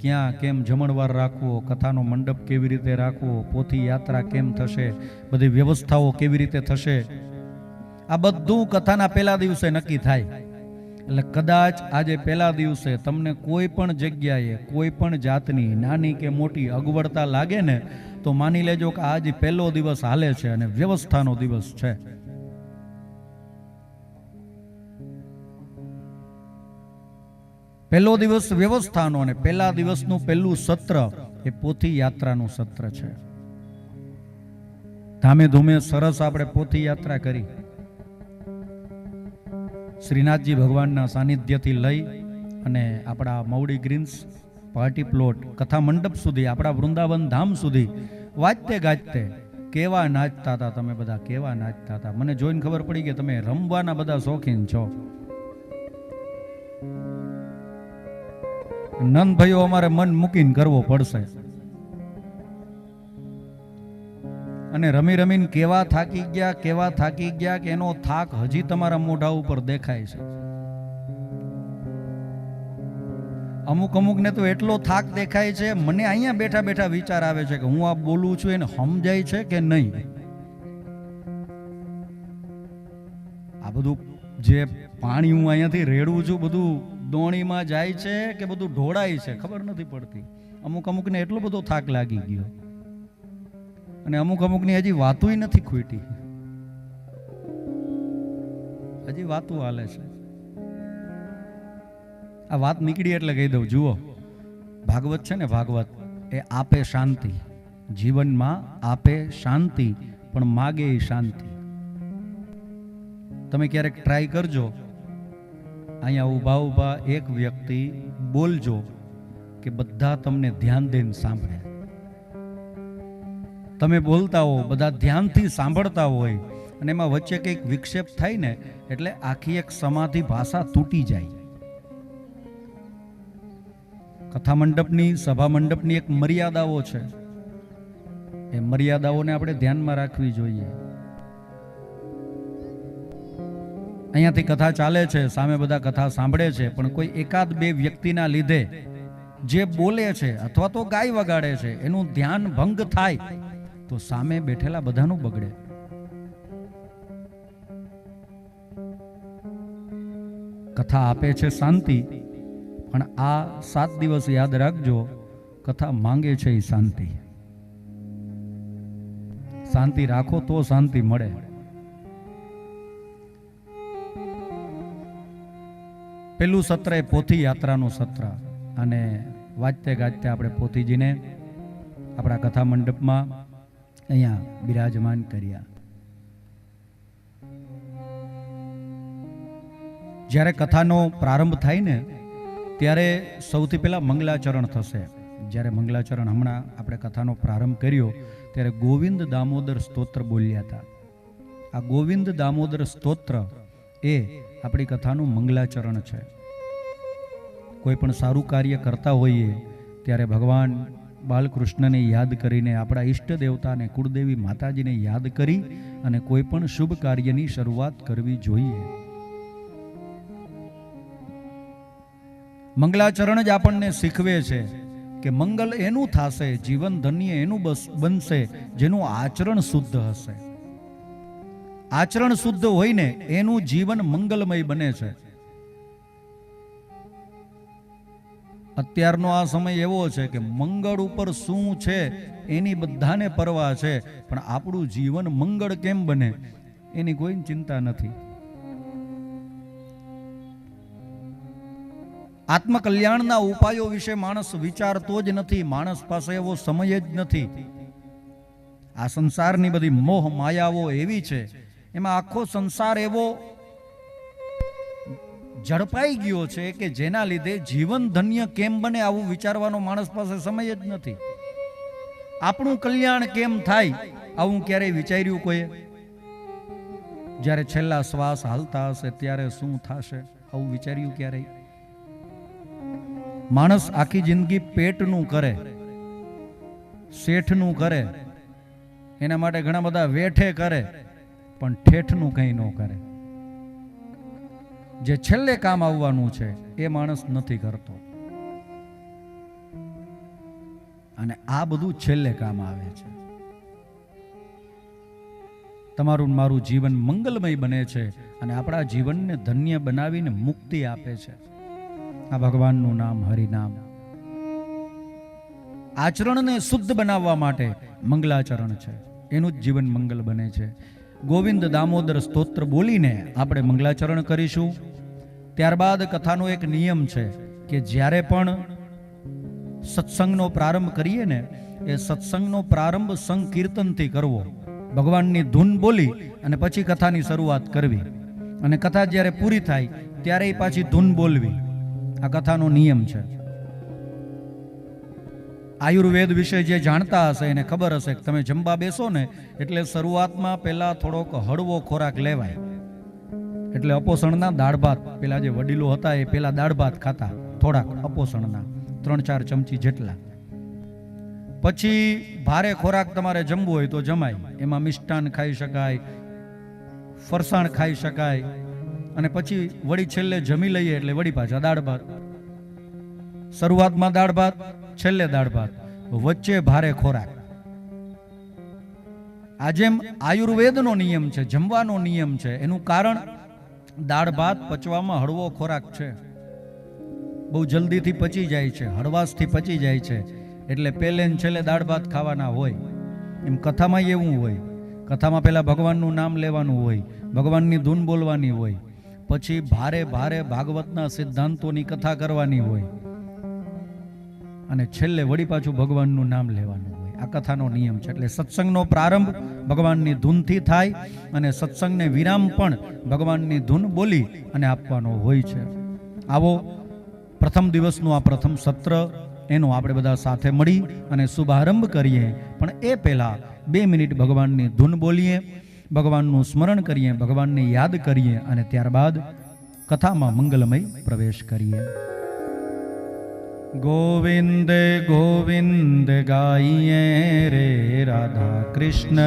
[SPEAKER 5] ક્યાં કેમ જમણવાર રાખવો, કથાનો મંડપ કેવી રીતે રાખવો, પોથી યાત્રા કેમ થશે, બધી વ્યવસ્થાઓ કેવી રીતે થશે, આ બધું કથાના પહેલા દિવસે નક્કી થાય. એટલે કદાચ આજે પહેલા દિવસે તમને કોઈ પણ જગ્યાએ કોઈ પણ જાતની નાની કે મોટી અગવડતા લાગે ને તો માની લેજો કે આજ પહેલો દિવસ હાલે છે અને વ્યવસ્થાનો દિવસ છે. પહેલો દિવસ વ્યવસ્થાનો અને પહેલા દિવસનું પહેલું સત્ર એ પોથી યાત્રાનું સત્ર છે. ધામે ધૂમે સરસ આપણે પોથી યાત્રા કરી. શ્રીનાથજી ભગવાનના સાનિધ્યથી લઈ અને આપણા મવડી ગ્રીન્સ પાર્ટી પ્લોટ કથા મંડપ સુધી, આપણા વૃંદાવન ધામ સુધી વાજતે ગાજતે કેવા નાચતા હતા તમે બધા, કેવા નાચતા હતા. મને જોઈને ખબર પડી કે તમે રમવાના બધા શોખીન છો. નંદભાઈઓ અમારે મન મૂકીને કરવો પડશે. અને રમી રમીને કેવા થાકી ગયા કે એનો થાક હજી તમારા મોઢા ઉપર દેખાય છે. અમુક ને તો એટલો થાક દેખાય છે, મને અહીંયા બેઠા બેઠા વિચાર આવે છે કે હું આ બોલું છું એને સમજાય છે કે નહીં. આ બધું જે પાણી હું અહીંયાથી રેડું છું બધું દોણીમાં જાય છે કે બધું ઢોળાય છે ખબર નથી પડતી. અમુકને એટલો બધો થાક લાગી ગયો અને અમુકની હજી વાતુંય નથી ખૂટી, હજી વાતું હાલે છે. આ વાત નીકળી એટલે કહી દઉં, જુઓ ભાગવત છે ને, ભાગવત એ આપે શાંતિ, જીવનમાં આપે શાંતિ પણ માગે શાંતિ. તમે ક્યારેક ટ્રાય કરજો, અહીંયા ઊભા એક વ્યક્તિ બોલજો કે બધા તમને ધ્યાન દઈને સાંભળે. તમે બોલતા હો, બધા ધ્યાનથી સાંભળતા હોય અને એમાં વચ્ચે કંઈક વિક્ષેપ થાય ને એટલે આખી એક સમાધિ ભાષા તૂટી જાય. કથા મંડપની, સભા મંડપની એક મર્યાદાઓ છે, એ મર્યાદાઓને આપણે ધ્યાનમાં રાખવી જોઈએ. અહીંયાથી કથા ચાલે છે, સામે બધા કથા સાંભળે છે, પણ કોઈ એકાદ બે વ્યક્તિના લીધે જે બોલે છે અથવા તો ગાય વગાડે છે એનું ધ્યાન ભંગ થાય તો સામે બેઠેલા બધાનું બગડે. કથા આપે છે શાંતિ, પણ આ 7 દિવસ યાદ રાખજો, કથા માંગે છે એ શાંતિ. શાંતિ રાખો તો શાંતિ મળે. પેલું સત્ર એ પોથી યાત્રાનું સત્ર, અને વાજતે ગાજતે આપણે પોથીજીને આપણા કથા મંડપમાં અહીંયા બિરાજમાન કર્યા. જ્યારે કથાનો પ્રારંભ થાય ને ત્યારે સૌથી પહેલા મંગલાચરણ થશે. જ્યારે મંગલાચરણ હમણાં આપણે કથાનો પ્રારંભ કર્યો ત્યારે ગોવિંદ દામોદર સ્તોત્ર બોલ્યા હતા. આ ગોવિંદ દામોદર સ્તોત્ર એ આપણી કથાનું મંગલાચરણ છે. કોઈ પણ સારું કાર્ય કરતા હોઈએ ત્યારે ભગવાન બાલકૃષ્ણને યાદ કરીને, આપણા ઈષ્ટ દેવતાને કુળદેવી માતાજીને યાદ કરી અને કોઈ પણ શુભ કાર્યની શરૂઆત કરવી જોઈએ. મંગલાચરણ જ આપણને શીખવે છે કે મંગલ એનું થશે, જીવન ધન્ય એનું બનશે જેનું આચરણ શુદ્ધ હશે. આચરણ શુદ્ધ હોય ને એનું જીવન મંગલમય બને છે. અત્યારનો આ સમય એવો છે કે મંગળ ઉપર શું છે એની બધાને પરવા છે, પણ આપણું જીવન મંગળ કેમ બને એની કોઈ ચિંતા નથી. આત્મકલ્યાણના ઉપાયો વિશે માણસ વિચારતો જ નથી. માણસ પાસે એવો સમય જ નથી. આ સંસારની બધી મોહ માયાઓ એવી છે, એમાં આખો સંસાર એવો ઝડપાઈ ગયો છે કે જેના લીધે જીવન ધન્ય કેમ બને આવું વિચારવાનો માણસ પાસે સમય જ નથી. આપણું કલ્યાણ કેમ થાય આવું ક્યારેય વિચાર્યું કોઈએ? જ્યારે છેલ્લા શ્વાસ હાલતા હશે ત્યારે શું થશે, આવું વિચાર્યું ક્યારેય? માણસ આખી જિંદગી પેટનું કરે, શેઠનું કરે, એના માટે ઘણા બધા વેઠે કરે, પણ ઠેઠનું કંઈ ન કરે. જે છેલ્લે કામ આવવાનું છે એ માણસ નથી કરતો, અને આ બધું છેલ્લે કામ આવે છે. તમારું મારું જીવન મંગલમય બને છે અને આપણા જીવનને ધન્ય બનાવીને મુક્તિ આપે છે આ ભગવાનનું નામ, હરિનામ. આચરણને શુદ્ધ બનાવવા માટે મંગલાચરણ છે, એનું જ જીવન મંગલ બને છે. ગોવિંદ દામોદર સ્તોત્ર બોલીને આપણે મંગલાચરણ કરીશું. ત્યારબાદ કથાનો એક નિયમ છે કે જ્યારે પણ સત્સંગનો પ્રારંભ કરીએ ને, એ સત્સંગનો પ્રારંભ સંકીર્તનથી કરવો. ભગવાનની ધૂન બોલી અને પછી કથાની શરૂઆત કરવી, અને કથા જ્યારે પૂરી થાય ત્યારે પાછી ધૂન બોલવી. આ કથાનો નિયમ છે. આયુર્વેદ વિશે જે જાણતા હશે એને ખબર હશે કે તમે જમવા બેસો ને એટલે શરૂઆતમાં પહેલા થોડોક હળવો ખોરાક લેવાય. એટલે અપોષણના દાળ ભાત, પેલા જે વડીલો હતા એ પેલા દાળ ભાત ખાતા, થોડાક અપોષણના 3-4 ચમચી જેટલા. પછી ભારે ખોરાક તમારે જમવો હોય તો જમાય, એમાં મિષ્ટાન ખાઈ શકાય, ફરસાણ ખાઈ શકાય, અને પછી વળી છેલ્લે જમી લઈએ એટલે વળી પાછા દાળ ભાત. શરૂઆતમાં દાળ ભાત, છેલ્લે દાળ ભાત, વચ્ચે ભારે ખોરાક. આ જેમ આયુર્વેદનો નિયમ છે, જમવાનો નિયમ છે, એનું કારણ દાળ ભાત પચવામાં હળવો ખોરાક છે, બહુ જલ્દીથી પચી જાય છે, હળવાશથી પચી જાય છે, એટલે પહેલે ને છેલ્લે દાળ ભાત ખાવાના હોય. એમ કથામાં એવું હોય, કથામાં પહેલા ભગવાનનું નામ લેવાનું હોય, ભગવાનની ધૂન બોલવાની હોય, પછી ભારે ભારે ભાગવતના સિદ્ધાંતોની કથા કરવાની હોય, અને છેલ્લે વળી પાછું ભગવાનનું નામ લેવાનું હોય. આ કથાનો નિયમ છે. એટલે સત્સંગનો પ્રારંભ ભગવાનની ધૂનથી થાય, અને સત્સંગને વિરામ પણ ભગવાનની ધૂન બોલી અને આપવાનો હોય છે. આવો પ્રથમ દિવસનું આ પ્રથમ સત્ર, એનો આપણે બધા સાથે મળી અને શુભારંભ કરીએ. પણ એ પહેલા 2 મિનિટ ભગવાનની ધૂન બોલીએ, ભગવાનનું સ્મરણ કરીએ, ભગવાનને યાદ કરીએ, અને ત્યારબાદ કથામાં મંગલમય પ્રવેશ કરીએ. ગોવિંદ ગોવિંદ ગાઈએ રે રાધા કૃષ્ણ,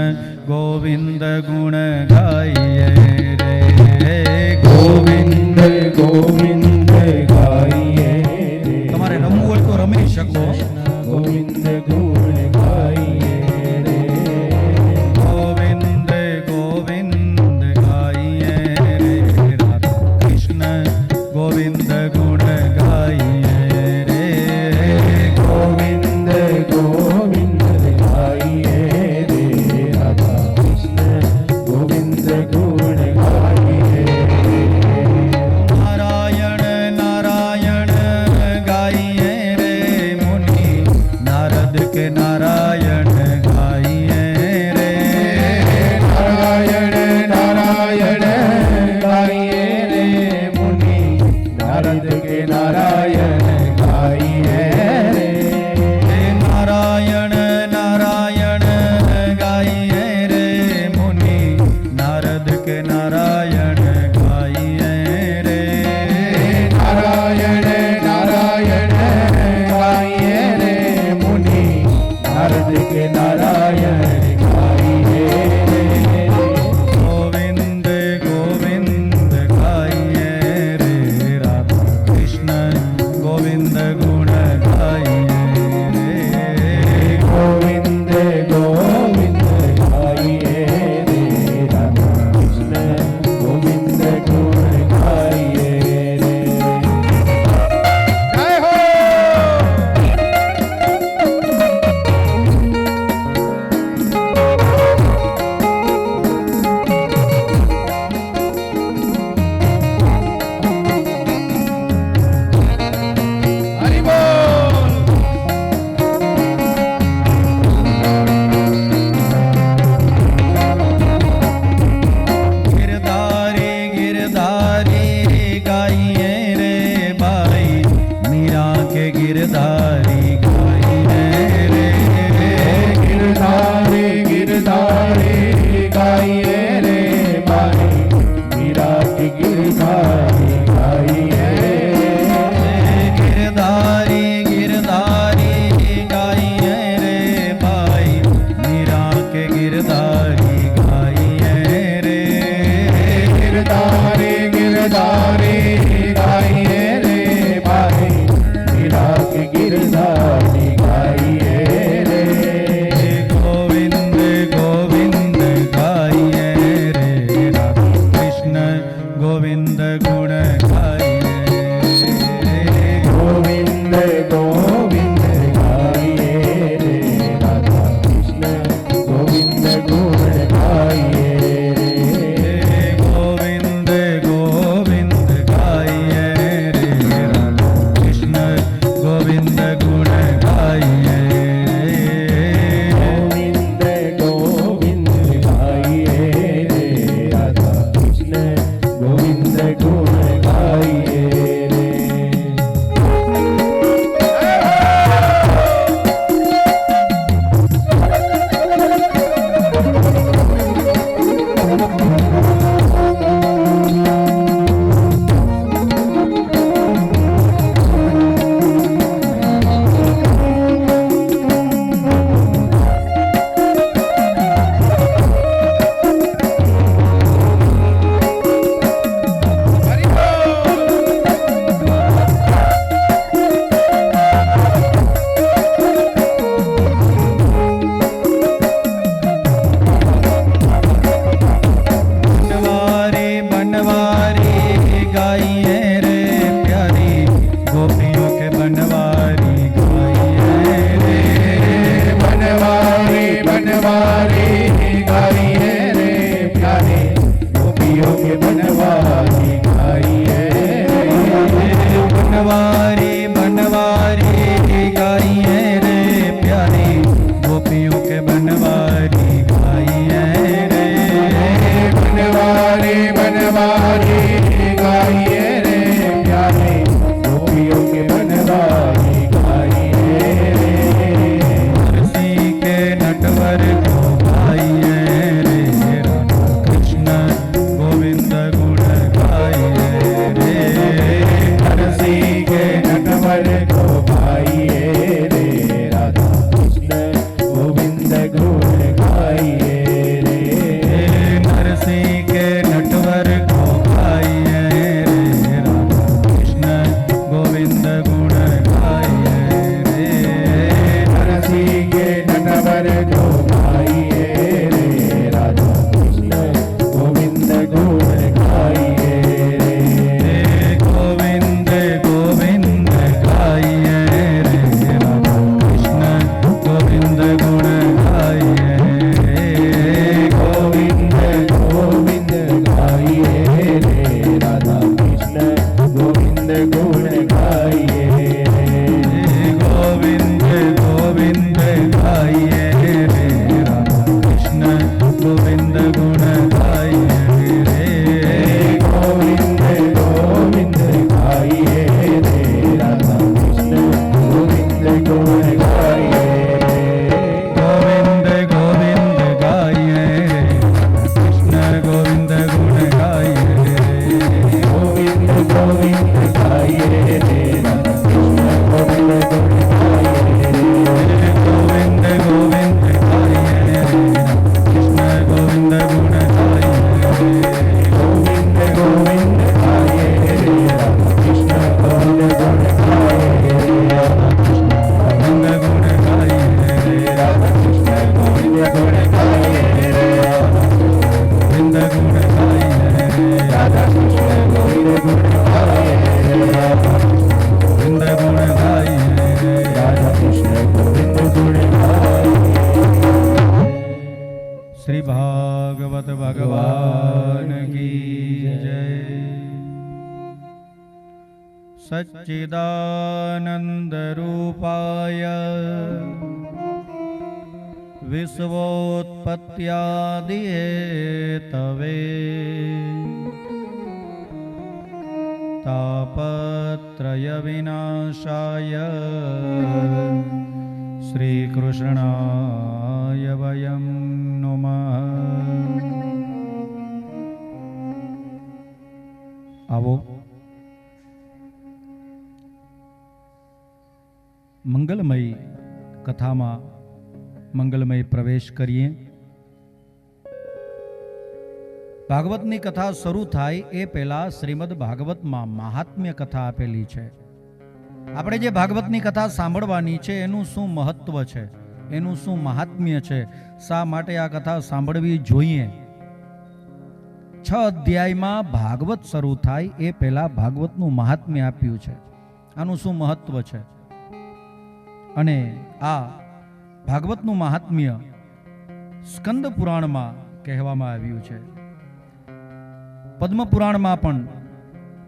[SPEAKER 5] ગોવિંદ ગુણ ગાઈએ રે. ગોવિંદ ગોવિંદ ગાઈએ રે. તમારે રમવું હોય તો રમી શકો. ગોવિંદ ગુણ ગાઈએ રે. ગોવિંદ ગોવિંદ ગાઈએ રે રાધા કૃષ્ણ, ગોવિંદ ગુણ ગાઈએ. નારાયણ
[SPEAKER 3] ગુણ ગાઈએ રે
[SPEAKER 5] ગોવિંદ ગોવિંદ ગાઈએ રે રાધા કૃષ્ણ ગોવિંદ ગુણ ગાઈએ
[SPEAKER 3] ગોવિંદ ગોવિંદ ગાઈએ રે રાધા કૃષ્ણ ગોવિંદ ગુણ ગાઈએ રે
[SPEAKER 5] बनवारी गाइए रे प्यारी गोपियों के बनवारी गाइए रे
[SPEAKER 3] बनवारी बनवारी गाइए रे प्यारे गोपियों के बनवारी गाइए
[SPEAKER 5] बनवारी बनवारी गाइए रे प्यारी गोपियों के बनवारी गाइए रे
[SPEAKER 3] बनवारी बनवारी गाइए रे प्यारे गोपियों के बनवारी गाइए
[SPEAKER 5] तुलसी के नटवर को गाइए रे राधा कृष्ण गोविंद गुण गाइए रे
[SPEAKER 3] तुलसी के नटवर को गाइए रे राधा कृष्ण गोविंद गुण गाइए रे
[SPEAKER 5] नरसी के नटवर को गाइए रे राधा कृष्ण गोविंद गुण गाइए रे
[SPEAKER 3] तुलसी के नटवर को गाइए रे राधा कृष्ण गोविंद गुण गाइए रे
[SPEAKER 5] गोविंद गोविंद गाइए रे राधा कृष्ण गोविंद गुण गाइए रे
[SPEAKER 3] गोविंद गोविंद गाइए रे राधा कृष्ण गोविंद गुण गाइए रे
[SPEAKER 5] गोविंद गोविंद गाइए रे राधा कृष्ण गोविंद गुण गाइए रे
[SPEAKER 3] गोविंद गोविंद गाइए रे राधा कृष्ण गोविंद गुण गाइए
[SPEAKER 5] गोविंद गोविंद गाइए कृष्ण गोविंद गुण गाइए
[SPEAKER 3] गोविंद गोविंद गाइए रे राधा कृष्ण गोविंद गुण गाइए
[SPEAKER 5] गोविंद गोविंद गाइए कृष्ण गोविंद गुण गाइए
[SPEAKER 3] गोविंद गोविंद गाइए रे राधा कृष्ण गोविंद गुण गाइए
[SPEAKER 5] गोविंद गुण गाइए
[SPEAKER 3] राधा कृष्ण गोविंद गुण गाइए
[SPEAKER 5] गोविंद गुण गाइए
[SPEAKER 3] राधा कृष्ण गोविंद गुण गाइए
[SPEAKER 5] गोविंद गुण गाइए
[SPEAKER 3] राधा कृष्ण गोविंद गुण गाइए
[SPEAKER 5] श्री भागवत भगवान की जय सच्चिदानंद रूपाय विश्वोत्पत्त्यादिहे तवे तापत्रय विनाशाय श्रीकृष्णाय वयं नुमः। आवो મંગલમય કથામાં મંગલમય પ્રવેશ કરીએ. ભાગવતની કથા શરૂ થાય એ પહેલા શ્રીમદ ભાગવતમાં મહાત્મ્ય કથા આપેલી છે. આપણે જે ભાગવતની કથા સાંભળવાની છે એનું શું મહત્વ છે, એનું શું મહાત્મ્ય છે, શા માટે આ કથા સાંભળવી જોઈએ. 6 અધ્યાયમાં ભાગવત શરૂ થાય એ પહેલા ભાગવતનું મહાત્મ્ય આપ્યું છે, આનું શું મહત્વ છે. અને આ ભાગવતનું મહાત્મ્ય સ્કંદ પુરાણમાં કહેવામાં આવ્યું છે. પદ્મ પુરાણમાં પણ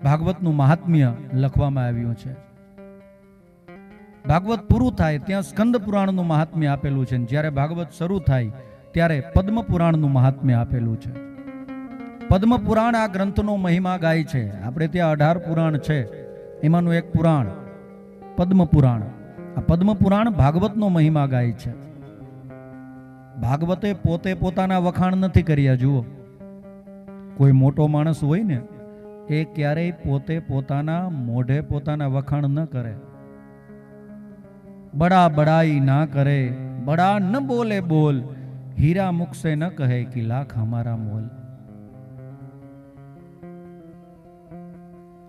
[SPEAKER 5] ભાગવતનું મહાત્મ્ય લખવામાં આવ્યું છે. ભાગવત પૂરું થાય ત્યાં સ્કંદ પુરાણનું મહાત્મ્ય આપેલું છે. જ્યારે ભાગવત શરૂ થાય ત્યારે પદ્મ પુરાણનું મહાત્મ્ય આપેલું છે. પદ્મ પુરાણ આ ગ્રંથનો મહિમા ગાય છે. આપણે ત્યાં 18 પુરાણ છે, એમાંનું એક પુરાણ પદ્મ પુરાણ. આ પદ્મ પુરાણ ભાગવતનો મહિમા ગાય છે. ભાગવતે પોતે પોતાના વખાણ નથી કર્યા. જુઓ, કોઈ મોટો માણસ હોય ને, એ ક્યારેય પોતે પોતાના મોઢે પોતાના વખાણ ન કરે, બડા બડાઈ ના કરે, બડા ન બોલે બોલ, હીરા મુખ સે ન કહે કે લાખ હમારા મોલ.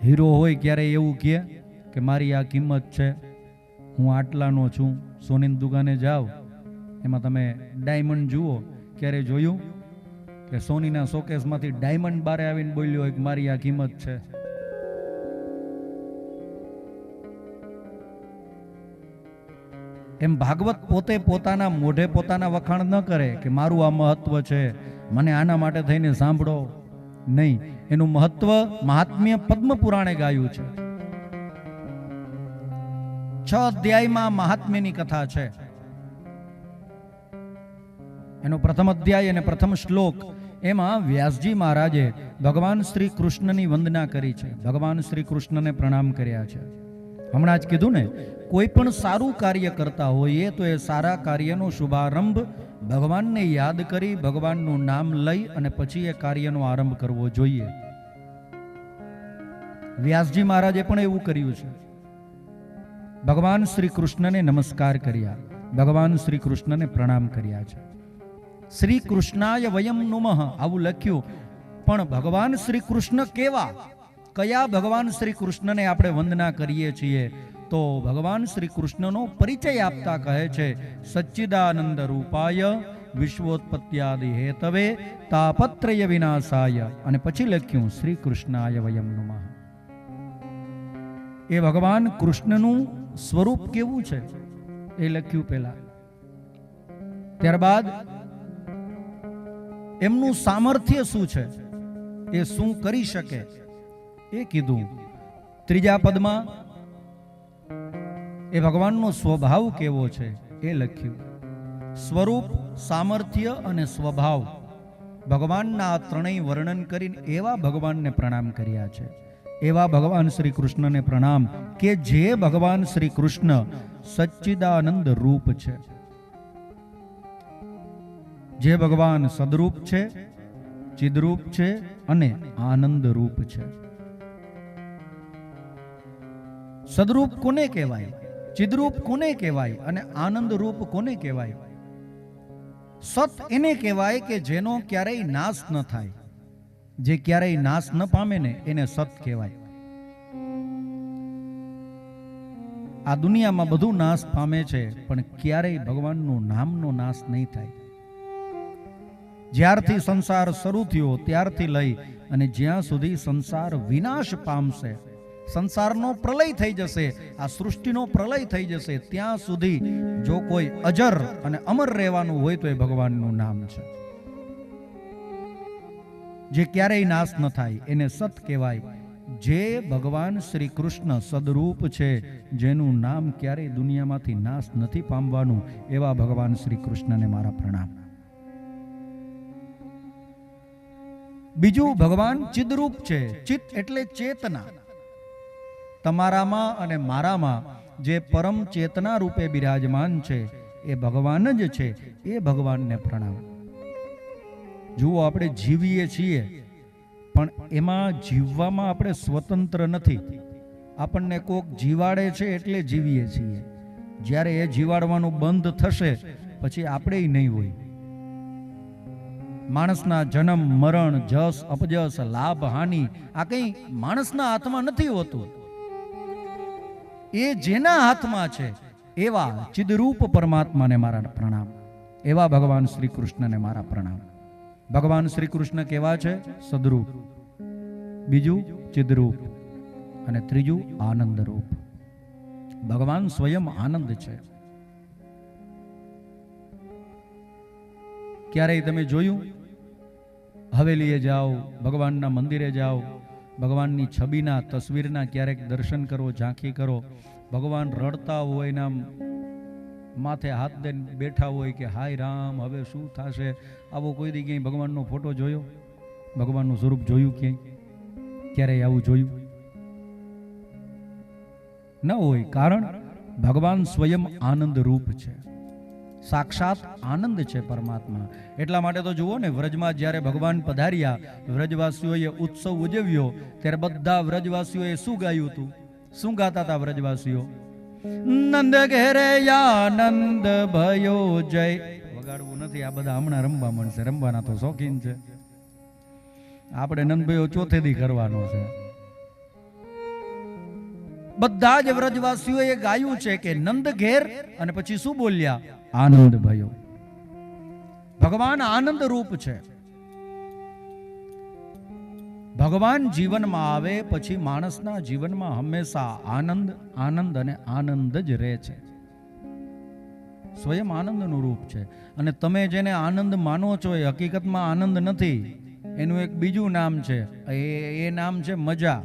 [SPEAKER 5] હીરો હોય ક્યારે એવું કહે કે મારી આ કિંમત છે, હું આટલાનો છું. સોનીની દુકાને જાઓ, એમાં તમે ડાયમંડ જુઓ, ક્યારે જોયું કે સોનીના શોકેસમાંથી ડાયમંડ બારે આવીને બોલ્યો હોય કે મારી આ કિંમત છે? એમ ભાગવત પોતે પોતાના મોઢે પોતાના વખાણ ન કરે કે મારું આ મહત્વ છે, મને આના માટે થઈને સાંભળો. નહીં, એનું મહત્વ મહાત્મ્ય પદ્મ પુરાણે ગાયું છે. 6 અધ્યાયમાં મહાત્મ્યની કથા છે. એનો પ્રથમ અધ્યાય અને પ્રથમ શ્લોક, એમાં વ્યાસજી મહારાજે ભગવાન શ્રી કૃષ્ણની વંદના કરી છે, ભગવાન શ્રી કૃષ્ણને પ્રણામ કર્યા છે. હમણાં જ કીધું ને, કોઈ પણ સારું કાર્ય કરતા હોઈએ તો એ સારા કાર્યનો શુભારંભ ભગવાનને યાદ કરી, ભગવાનનું નામ લઈ અને પછી એ કાર્યનો આરંભ કરવો જોઈએ. વ્યાસજી મહારાજે પણ એવું કર્યું છે. ભગવાન શ્રી કૃષ્ણને નમસ્કાર કર્યા, ભગવાન શ્રી કૃષ્ણને પ્રણામ કર્યા છે. શ્રી કૃષ્ણાય વયમ નુમઃ આવું લખ્યું, પણ ભગવાન શ્રી કૃષ્ણ કેવા, કયા ભગવાન શ્રી કૃષ્ણને આપણે વંદના કરીએ છીએ? તો ભગવાન શ્રી કૃષ્ણનો પરિચય આપતા કહે છે, સચ્ચિદાનંદ રૂપાય વિશ્વોત્પત્યાદિ હેતવે તાપત્રય વિનાશાય. અને પછી લખ્યું શ્રી કૃષ્ણાય વયમ નુમઃ. એ ભગવાન કૃષ્ણનું સ્વરૂપ કેવું છે એ લખ્યું પહેલા, ત્યારબાદ એમનું સામર્થ્ય શું છે, એ શું કરી શકે એ કીધું. ત્રીજા પદમાં એ ભગવાનનો સ્વભાવ કેવો છે એ લખ્યું. સ્વરૂપ, સામર્થ્ય અને સ્વભાવ, ભગવાનના ત્રણેય વર્ણન કરીને એવા ભગવાનને પ્રણામ કર્યા છે. એવા ભગવાન શ્રી કૃષ્ણને પ્રણામ કે જે ભગવાન શ્રી કૃષ્ણ સચ્ચિદાનંદ રૂપ છે, જે ભગવાન સદરૂપ છે, ચિદરૂપ છે અને આનંદ રૂપ છે. સદરૂપ કોને કહેવાય, ચિદરૂપ કોને કહેવાય અને આનંદ રૂપ કોને કહેવાય? સત એને કહેવાય કે જેનો ક્યારેય નાશ ન થાય, જે ક્યારેય નાશ ન પામે ને એને સત કહેવાય. આ દુનિયામાં બધું નાશ પામે છે, પણ ક્યારેય ભગવાનનું નામનો નાશ નહીં થાય. જ્યારથી સંસાર શરૂ થયો ત્યારથી લઈ અને જ્યાં સુધી સંસાર વિનાશ પામશે, સંસારનો પ્રલય થઈ જશે, આ સૃષ્ટિનો પ્રલય થઈ જશે, ત્યાં સુધી જો કોઈ અજર અને અમર રહેવાનું હોય તો એ ભગવાનનું નામ છે. જે ક્યારેય નાશ ન થાય એને સત કહેવાય. જે ભગવાન શ્રી કૃષ્ણ સદરૂપ છે, જેનું નામ ક્યારેય દુનિયામાંથી નાશ નથી પામવાનું, એવા ભગવાન શ્રી કૃષ્ણને મારા પ્રણામ. બીજું, ભગવાન ચિદરૂપ છે. ચિત એટલે ચેતના. તમારામાં અને મારામાં જે પરમ ચેતના રૂપે બિરાજમાન છે એ ભગવાન જ છે, એ ભગવાનને પ્રણામ. જુઓ, આપણે જીવીએ છીએ, પણ એમાં જીવવામાં આપણે સ્વતંત્ર નથી. આપણને કોક જીવાડે છે એટલે જીવીએ છીએ. જ્યારે એ જીવાડવાનું બંધ થશે પછી આપણે નહીં હોય. માણસના જન્મ, મરણ, જસ, અપજસ, લાભ, હાનિ આ કંઈ માણસના હાથમાં નથી હોતું. એ જેના હાથમાં છે એવા ચિદરૂપ પરમાત્માને મારા પ્રણામ, એવા ભગવાન શ્રી કૃષ્ણને મારા પ્રણામ. ભગવાન શ્રી કૃષ્ણ કેવા છે? સદરૂપ, બીજું ચિદરૂપ અને ત્રીજું આનંદ રૂપ. ભગવાન સ્વયં આનંદ છે. ક્યારેય તમે જોયું? હવેલીએ જાઓ, ભગવાનના મંદિરે જાઓ, ભગવાનની છબીના તસવીરના ક્યારેક દર્શન કરો, ઝાંખી કરો. ભગવાન રડતા હોય ને આમ માથે હાથ દઈને બેઠા હોય કે હાય રામ હવે શું થશે. આવો કોઈ દી ક્યાંય ભગવાનનો ફોટો જોયો? ભગવાનનું સ્વરૂપ જોયું ક્યાંય? ક્યારેય આવું જોયું ન હોય. કારણ ભગવાન સ્વયં આનંદ રૂપ છે, સાક્ષાત આનંદ છે પરમાત્મા. એટલા માટે તો જુઓ ને, વ્રજમાં જ્યારે ભગવાન પધાર્યા, વ્રજવાસીઓએ ઉત્સવ ઉજવ્યો, ત્યારે બધા વ્રજવાસીઓએ શું ગાયું હતું? શું ગાતા હતા વ્રજવાસીઓ? નંદ ઘેરે આનંદ ભયો જય. વગાડવું નથી, આ બધા હમણાં રમવા મળશે, રમવાના તો શોખીન છે. આપણે નંદભાઈઓ ચોથેથી કરવાનો છે. બધા જ વ્રજવાસીઓએ ગાયું છે કે નંદ ઘેર, અને પછી શું બોલ્યા? આનંદ ભયો. ભગવાન આનંદ રૂપ છે. ભગવાન જીવનમાં આવે પછી માણસના જીવનમાં હંમેશા આનંદ આનંદ અને આનંદ જ રહે છે. સ્વયં આનંદનું રૂપ છે. અને તમે જેને આનંદ માનો છો એ હકીકતમાં આનંદ નથી, એનું એક બીજું નામ છે. એ નામ છે મજા.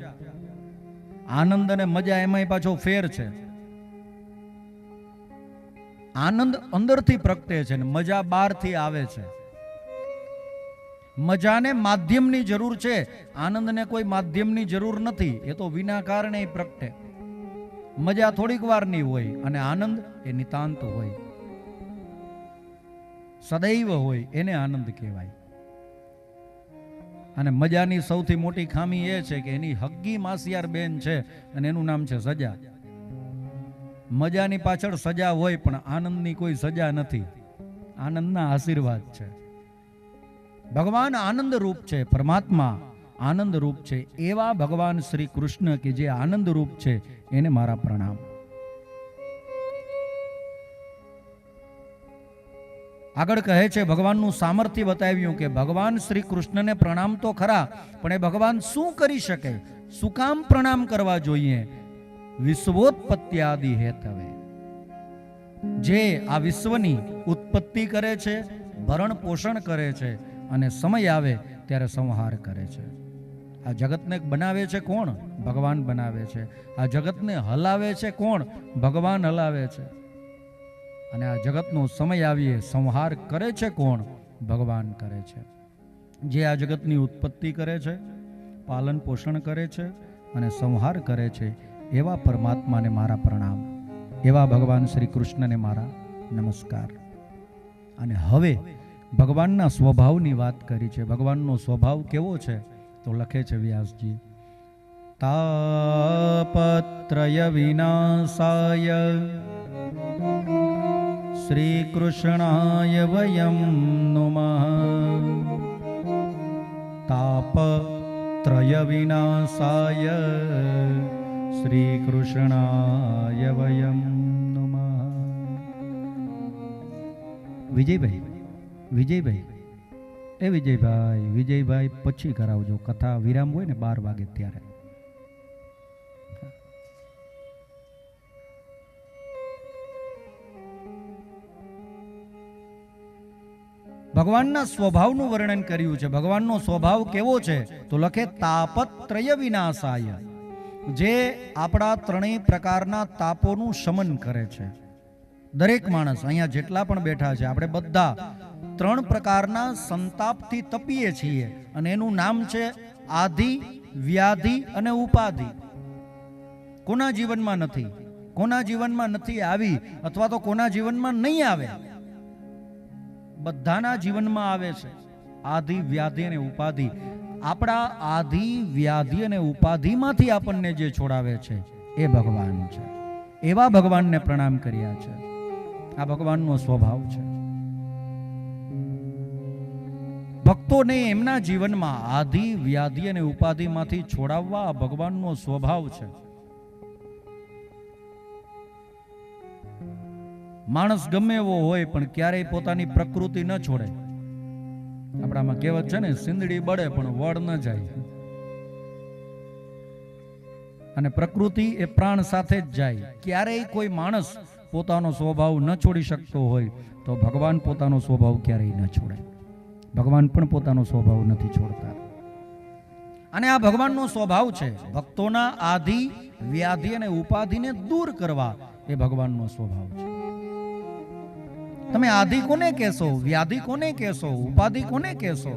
[SPEAKER 5] આનંદ અને મજા એમાંય પાછો ફેર છે. આનંદ અંદરથી પ્રગટે છે ને મજા બહારથી આવે છે. મજાને માધ્યમની જરૂર છે, આનંદને કોઈ માધ્યમની જરૂર નથી. એ તો વિના કારણે પ્રગટે. મજા થોડીક વારની હોય અને આનંદ એ નિતાંત હોય, સદૈવ હોય. એને આનંદ કહેવાય. અને મજાની સૌથી મોટી ખામી એ છે કે એની હગ્ગી માસિયાર બેન છે અને એનું નામ છે સજા. મજાની પાછળ સજા હોય પણ આનંદની કોઈ સજા નથી. આનંદના આશીર્વાદ છે. ભગવાન આનંદ રૂપ છે, પરમાત્મા આનંદ રૂપ છે. એવા ભગવાન શ્રી કૃષ્ણ કે જે આનંદ રૂપ છે, એને મારા પ્રણામ. આગળ કહે છે, ભગવાનનું સામર્થ્ય બતાવ્યું કે ભગવાન શ્રી કૃષ્ણને પ્રણામ તો ખરા, પણ એ ભગવાન શું કરી શકે? શું કામ પ્રણામ કરવા જોઈએ? વિશ્વોત્પત્તિ આદિ હેતવે. જે આ વિશ્વની ઉત્પત્તિ કરે છે, ભરણ પોષણ કરે છે, અને સમય આવે ત્યારે સંહાર કરે છે. આ જગતને બનાવે છે કોણ? ભગવાન બનાવે છે. આ જગતને હલાવે છે કોણ? ભગવાન હલાવે છે. અને આ જગતનો સમય આવીએ સંહાર કરે છે કોણ? ભગવાન કરે છે. જે આ જગતની ઉત્પત્તિ કરે છે, પાલન પોષણ કરે છે અને સંહાર કરે છે, એવા પરમાત્માને મારા પ્રણામ. એવા ભગવાન શ્રી કૃષ્ણને મારા નમસ્કાર. અને હવે ભગવાનના સ્વભાવની વાત કરી છે. ભગવાનનો સ્વભાવ કેવો છે? તો લખે છે વ્યાસજી, તાપત્રય વિનાશાય શ્રી કૃષ્ણાય વયમ નુમઃ. તાપત્રય વિનાશાય શ્રી કૃષ્ણાય વયમ નુમઃ. વિજયભાઈ એ વિજયભાઈ પછી કરાવજો. કથા વિરામ હોય ને 12 વાગે ત્યારે. ભગવાનના સ્વભાવનું વર્ણન કર્યું છે. ભગવાનનો સ્વભાવ કેવો છે? તો લખે તાપત્રય વિનાશાય. જે આપણા ત્રણેય પ્રકારના તાપોનું શમન કરે છે. દરેક માણસ અહીંયા જેટલા પણ બેઠા છે, આપણે બધા 3 પ્રકારના સંતાપથી તપીએ છીએ, અને એનું નામ છે આધિ, વ્યાધિ અને ઉપાધિ. કોના જીવનમાં નથી? કોના જીવનમાં નથી આવી, અથવા તો કોના જીવનમાં નહીં આવે? બધાના જીવનમાં આવે છે આધિ, વ્યાધિ અને ઉપાધિ. આપણા આધિ, વ્યાધિ અને ઉપાધિમાંથી આપણને જે છોડાવે છે એ ભગવાન છે. એવા ભગવાનને પ્રણામ કર્યા છે. આ ભગવાનનો સ્વભાવ છે. ભક્તોને એમના જીવનમાં આધિ, વ્યાધિ અને ઉપાધિમાંથી છોડાવવા આ ભગવાનનો સ્વભાવ છે. માણસ ગમે એવો હોય પણ ક્યારેય પોતાની પ્રકૃતિ ન છોડે. આપણામાં કહેવત છે ને, સિંદડી બળે પણ વળ ન જાય. અને પ્રકૃતિ એ પ્રાણ સાથે જ જાય. ક્યારેય કોઈ માણસ પોતાનો સ્વભાવ ન છોડી શકતો હોય તો ભગવાન પોતાનો સ્વભાવ ક્યારેય ન છોડે. ભગવાન પણ પોતાનો સ્વભાવ નથી છોડતા. અને આ ભગવાનનો સ્વભાવ છે ભક્તોના આધિ વ્યાધિ અને ઉપાધિને દૂર કરવા. એ ભગવાનનો સ્વભાવ છે. તમે આધિ કોને કહેશો, વ્યાધિ કોને કહેશો, ઉપાધિ કોને કહેશો?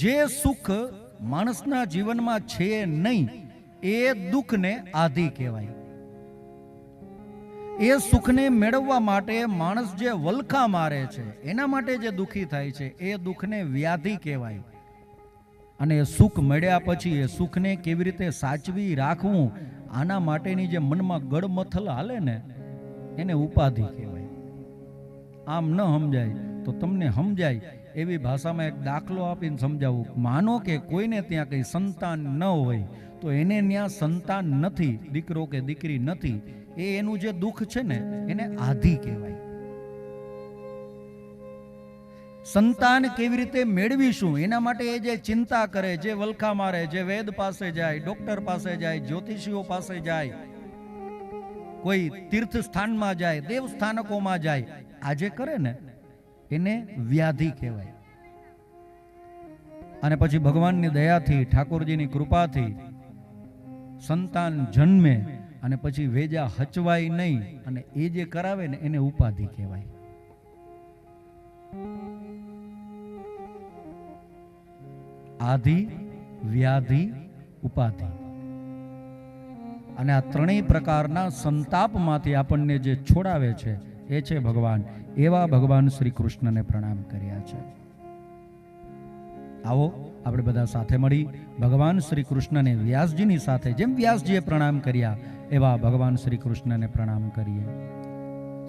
[SPEAKER 5] જે સુખ માણસના જીવનમાં છે નહીં એ દુઃખને આધિ કહેવાય. એ સુખને મેળવવા માટે માણસ જે વલખા મારે છે, એના માટે જે દુઃખી થાય છે, એ દુઃખને વ્યાધિ કહેવાય. અને એ સુખ મળ્યા પછી એ સુખને કેવી રીતે સાચવી રાખવું, આના માટેની જે મનમાં ગડમથલ હાલે ને, એને ઉપાધિ કહેવાય. આમ ન સમજાય તો તમને સમજાય એવી ભાષામાં એક દાખલો આપીને સમજાવું. માનો કે કોઈને ત્યાં કઈ સંતાન ન હોય તો એને ત્યાં સંતાન નથી, દીકરો કે દીકરી નથી, એ એનું જે દુઃખ છે ને એને આધિ કહેવાય. સંતાન કેવી રીતે મેળવીશું એના માટે એ જે ચિંતા કરે, જે વલખા મારે, જે વેદ પાસે જાય, ડોક્ટર પાસે જાય, જ્યોતિષીઓ પાસે જાય, કોઈ તીર્થ સ્થાનમાં જાય, દેવ સ્થાનકોમાં જાય, આજે કરે ને એને વ્યાધિ કહેવાય. અને પછી ભગવાનની દયાથી, ઠાકોરજીની કૃપાથી સંતાન જન્મે અને પછી વેજા હચવાય નહીં અને એ જે કરાવે ને એને ઉપાધિ કહેવાય. આધિ, વ્યાધિ, ઉપાધિ. અને આ ત્રણેય પ્રકારના સંતાપમાંથી આપણને જે છોડાવે છે એ છે ભગવાન. એવા ભગવાન શ્રી કૃષ્ણને પ્રણામ કર્યા છે. આવો આપણે બધા સાથે મળી ભગવાન શ્રી કૃષ્ણને વ્યાસજીની સાથે, જેમ વ્યાસજીએ પ્રણામ કર્યા એવા ભગવાન શ્રી કૃષ્ણને પ્રણામ કરીએ.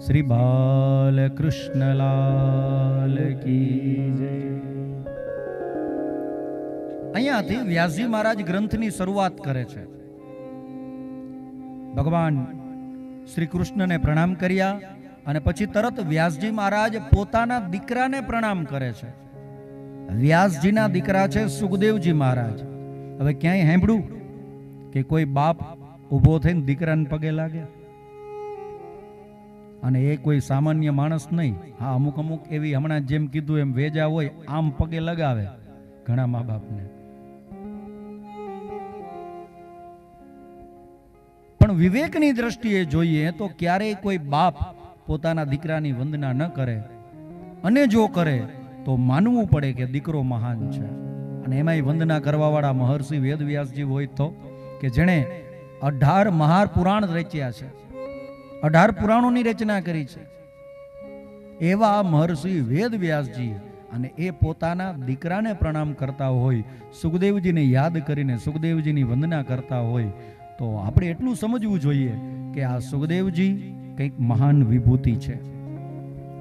[SPEAKER 5] શ્રી બાલકૃષ્ણલાલ કી જય. અહીંયાથી વ્યાસજી મહારાજ ગ્રંથની શરૂઆત કરે છે. ભગવાન શ્રી કૃષ્ણને પ્રણામ કર્યા અને પછી તરત વ્યાસજી મહારાજ પોતાના દીકરાને પ્રણામ કરે છે. વ્યાસજીના દીકરા છે સુખદેવજી મહારાજ. હવે ક્યાંય સાંભળ્યું કે કોઈ બાપ ઉભો થઈને દીકરાને પગે લાગે? અને એ કોઈ સામાન્ય માણસ નહીં. હા, અમુક અમુક એવી હમણાં જેમ કીધું એમ વેજા હોય આમ પગે લગાવે ઘણા મા બાપને. પણ વિવેકની દ્રષ્ટિએ જોઈએ તો ક્યારેય કોઈ બાપ પોતાના દીકરાની વંદના ન કરે, અને જો કરે તો માનવું પડે કે દીકરો મહાન છે. અને એમાંય વંદના કરવા વાળા મહર્ષિ વેદવ્યાસજી હોય તો, કે જેણે 18 મહાપુરાણ રચ્યા છે, 18 પુરાણોની રચના કરી છે, એવા મહર્ષિ વેદવ્યાસજી અને એ પોતાના દીકરાને પ્રણામ કરતા હોય, સુખદેવજીને યાદ કરીને સુખદેવજીની વંદના કરતા હોય, તો આપણે એટલું સમજવું જોઈએ કે આ સુખદેવજી કંઈક મહાન વિભૂતિ છે.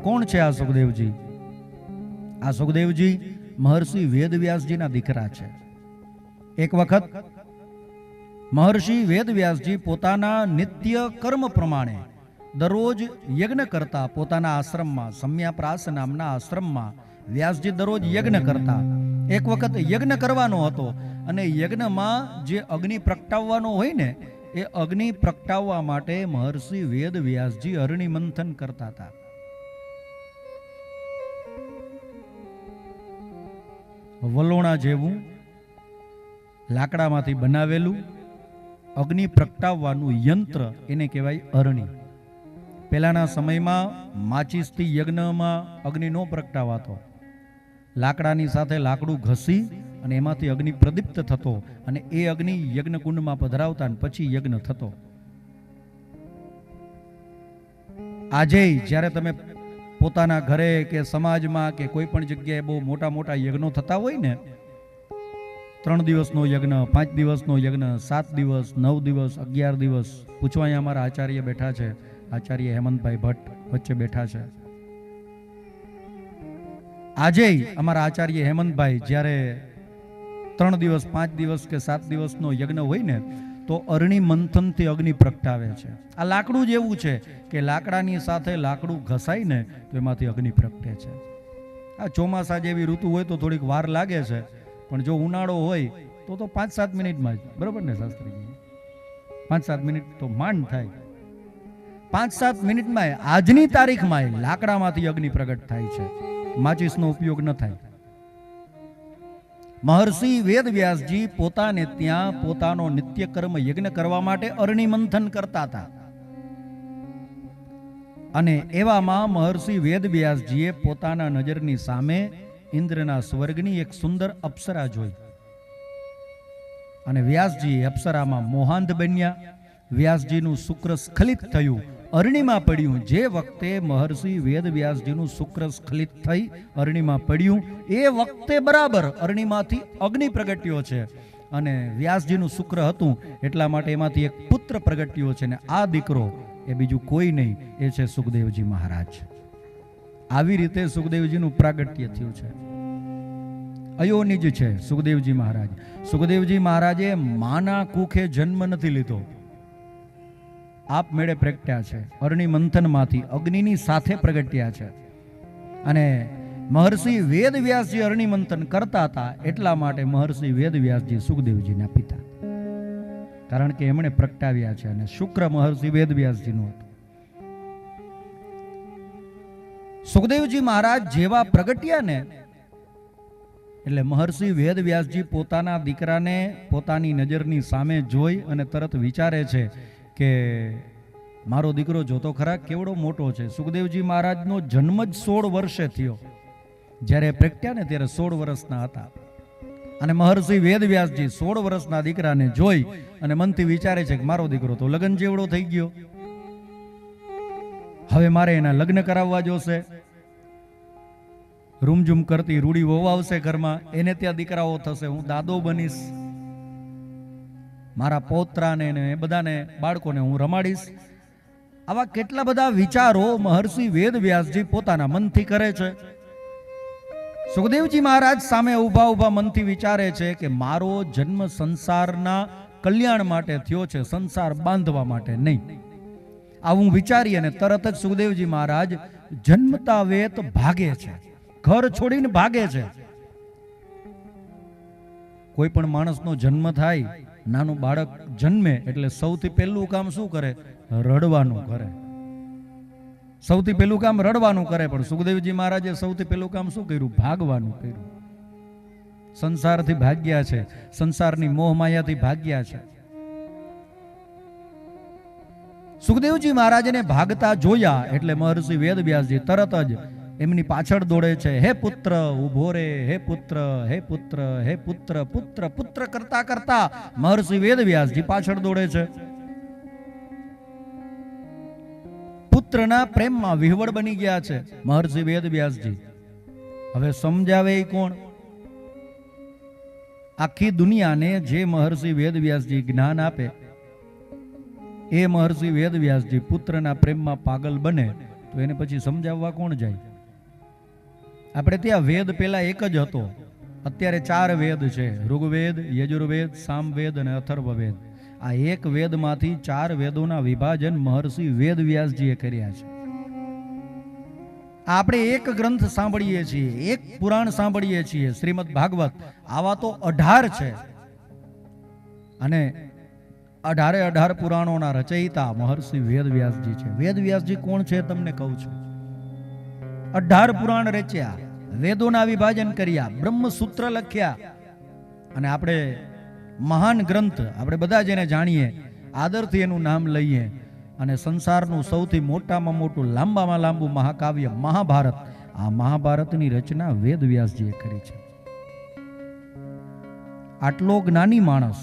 [SPEAKER 5] કોણ છે આ સુખદેવજી? આ સુખદેવજી મહર્ષિ વેદવ્યાસજીના દીકરા છે. એક વખત મહર્ષિ વેદવ્યાસજી પોતાના નિત્ય કર્મ પ્રમાણે દરરોજ યજ્ઞ કરતા. પોતાના આશ્રમમાં, સમ્યાપ્રાસ નામના આશ્રમમાં વ્યાસજી દરરોજ યજ્ઞ કરતા. એક વખત યજ્ઞ કરવાનો હતો અને યજ્ઞમાં જે અગ્નિ પ્રગટાવવાનો હોય ને, એ અગ્નિ પ્રગટાવવા માટે મહર્ષિ વેદવ્યાસજી અરણી મંથન કરતા હતા. વલોણા જેવું લાકડામાંથી બનાવેલું અગ્નિ પ્રગટાવવાનું યંત્ર, એને કહેવાય અરણી. પહેલાના સમયમાં માચિસથી યજ્ઞમાં અગ્નિ નો પ્રગટાવાતો. લાકડાની સાથે લાકડું ઘસી અને એમાંથી અગ્નિ પ્રદીપ્ત થતો અને એ અગ્નિ યજ્ઞકુંડમાં પધરાવતા અને પછી યજ્ઞ થતો. આજે જ્યારે તમે પોતાના ઘરે કે સમાજમાં કે કોઈ પણ જગ્યાએ બહુ મોટા મોટા યજ્ઞો થતા હોય ને, 3 દિવસનો યજ્ઞ, 5 દિવસનો યજ્ઞ, 7 દિવસ, 9 દિવસ, 11 દિવસ. પૂછવા અહીંયા અમારા આચાર્ય બેઠા છે, આચાર્ય હેમંતભાઈ ભટ્ટ વચ્ચે બેઠા છે. આજે અમારા આચાર્ય હેમંતભાઈ જ્યારે 3 દિવસ, 5 દિવસ કે 7 દિવસનો યજ્ઞ હોય ને, તો અરણી મંથનથી અગ્નિ પ્રગટાવે છે. આ લાકડું જ એવું છે કે લાકડાની સાથે લાકડું ઘસાય ને તો એમાંથી અગ્નિ પ્રગટે છે. આ ચોમાસા જેવી ઋતુ હોય તો થોડીક વાર લાગે છે, પણ જો ઉનાળો હોય તો 5-7 મિનિટમાં જ, બરોબર ને શાસ્ત્રીજી? 5-7 મિનિટ તો માંડ થાય. 5-7 મિનિટમાં આજની તારીખમાં લાકડામાંથી અગ્નિ પ્રગટ થાય છે. માચીસનો ઉપયોગ ન થાય. મહર્ષિ વેદવ્યાસજી પોતાને ત્યાં પોતાનો નિત્ય કર્મ યજ્ઞ કરવા માટે અરણી મંથન કરતા હતા. અને એવામાં મહર્ષિ વેદવ્યાસજીએ પોતાના નજરની સામે ઇન્દ્રના સ્વર્ગની એક સુંદર અપ્સરા જોઈ. અને વ્યાસજી અપ્સરામાં મોહાંધ બન્યા. વ્યાસજીનું શુક્ર સ્ખલિત થયું, અરણીમાં પડ્યું. જે વખતે મહર્ષિ વેદવ્યાસજીનું શુક્ર સ્ખલિત થઈ અરણીમાં પડ્યું, એ વખતે બરાબર અરણીમાંથી અગ્નિ પ્રગટ્યો છે. અને વ્યાસજીનું શુક્ર હતું એટલા માટે એમાંથી એક પુત્ર પ્રગટ્યો છે. ને આ દીકરો એ બીજું કોઈ નહીં, એ છે સુખદેવજી મહારાજ. આવી રીતે સુખદેવજીનું પ્રાગટ્ય થયું છે. અયોનિજ છે સુખદેવજી મહારાજ. સુખદેવજી મહારાજે માના કુખે જન્મ નથી લીધો, આપમેળે પ્રગટ્યા છે. અરણી મંથનમાંથી અગ્નિની સાથે પ્રગટ્યા છે. અને મહર્ષિ વેદવ્યાસજી અરણી મંથન કરતા હતા એટલા માટે મહર્ષિ વેદવ્યાસજી સુખદેવજીના પિતા, કારણ કે એમણે પ્રગટાવ્યા છે. અને શુક્ર મહર્ષિ વેદવ્યાસજીનું હતું. સુખદેવજી મહારાજ જેવા પ્રગટ્યા ને એટલે મહર્ષિ વેદવ્યાસજી પોતાના દીકરાને પોતાની નજરની સામે જોઈ અને તરત વિચારે છે કે મારો દીકરો જોતો ખરા કેવડો મોટો છે. સુખદેવજી મહારાજનો જન્મ જ 16 વર્ષે થયો. જ્યારે પ્રગટ્યા ને ત્યારે 16 વર્ષના હતા. અને મહર્ષિ વેદવ્યાસજી 16 વર્ષના દીકરાને જોઈ અને મનથી વિચારે છે કે મારો દીકરો તો લગ્ન જેવડો થઈ ગયો, હવે મારે એના લગ્ન કરાવવા જોશે. રૂમઝૂમ કરતી રૂડી વહુ આવશે ઘરમાં, એને ત્યાં દીકરાઓ થશે, હું દાદો બનીશ, મારા પૌત્રાને ને બધાને બાળકોને હું રમાડીશ. આવા કેટલા બધા વિચારો મહર્ષિ વેદવ્યાસજી પોતાના મનથી કરે છે. સુખદેવજી મહારાજ સામે ઊભા ઊભા મનથી વિચારે છે કે મારો જન્મ સંસારના કલ્યાણ માટે થયો છે, સંસાર બાંધવા માટે નહીં. આવું વિચારી અને તરત જ સુખદેવજી મહારાજ જન્મતા વેત ભાગે છે, ઘર છોડીને ભાગે છે. કોઈ પણ માણસનો જન્મ થાય, નાનું બાળક જન્મે એટલે સૌથી પહેલું કામ શું કરે? રડવાનું કરે. સૌથી પહેલું કામ રડવાનું કરે. પણ સુખદેવજી મહારાજે સૌથી પહેલું કામ શું કર્યું? ભાગવાનું કર્યું. સંસારથી ભાગ્યા છે, સંસારની મોહમાયાથી ભાગ્યા છે. સુખદેવજી મહારાજને ભાગતા જોયા એટલે મહર્ષિ વેદવ્યાસજી તરત જ એમની પાછળ દોડે છે. હે પુત્ર ઉભો રે, હે પુત્ર, હે પુત્ર, હે પુત્ર. પુત્ર પુત્ર કરતા કરતા મહર્ષિ વેદવ્યાસજી પાછળ દોડે છે. પુત્રના પ્રેમમાં વિહવળ બની ગયા છે મહર્ષિ વેદવ્યાસજી. હવે સમજાવે એ કોણ? આખી દુનિયાને જે મહર્ષિ વેદવ્યાસજી જ્ઞાન આપે એ મહર્ષિ વેદવ્યાસજી પુત્રના પ્રેમમાં પાગલ બને તો એને પછી સમજાવવા કોણ જાય? આપણે ત્યાં વેદ પેલા એક જ હતો, અત્યારે 4 વેદ છે. ઋગ્વેદ, યજુર્વેદ, સામવેદ અને અથર્વવેદ. આ એક વેદમાંથી 4 વેદોના વિભાજન મહર્ષિ વેદવ્યાસજીએ કર્યા છે. આપણે એક ગ્રંથ સાંભળીએ છીએ, એક પુરાણ સાંભળીએ છીએ, શ્રીમદ ભાગવત. આવા તો 18 છે. અને 18 પુરાણોના રચયિતા મહર્ષિ વેદવ્યાસજી છે. વેદવ્યાસજી કોણ છે તમને કહું છું. 18 પુરાણ રચ્યા, વેદોના વિભાજન કર્યા, બ્રહ્મસૂત્ર લખ્યા. અને આપણે મહાન ગ્રંથ આપણે બધા જેને જાણીએ, આદરથી એનું નામ લઈએ. અને સંસારનું સૌથી મોટામાં મોટું લાંબામાં લાંબુ મહાકાવ્ય મહાભારત, આ મહાભારતની રચના વેદવ્યાસજીએ કરી છે. આટલો જ્ઞાની માણસ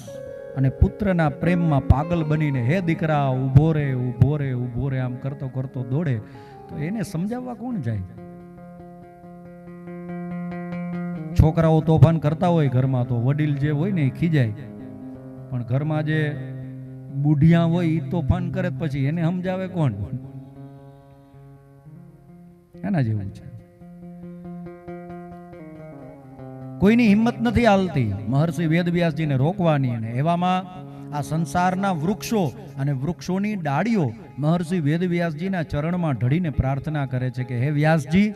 [SPEAKER 5] અને પુત્રના પ્રેમમાં પાગલ બનીને હે દીકરા ઉભો રે, ઉભો રે, ઉભો રે આમ કરતો કરતો દોડે તો એને સમજાવવા કોણ જાય? છોકરાઓ તોફાન કરતા હોય ઘરમાં તો વડીલ જે હોય ને એ ખીજાય, પણ ઘરમાં જે બુઢિયા હોય એ તોફાન કરે પછી એને સમજાવે કોણ? એના જેવું છે. કોઈની હિંમત નથી હાલતી મહર્ષિ વેદવ્યાસજીને રોકવાની. અને એવામાં આ સંસારના વૃક્ષો અને વૃક્ષોની ડાળીઓ મહર્ષિ વેદવ્યાસજીના ચરણમાં ઢળીને પ્રાર્થના કરે છે કે હે વ્યાસજી,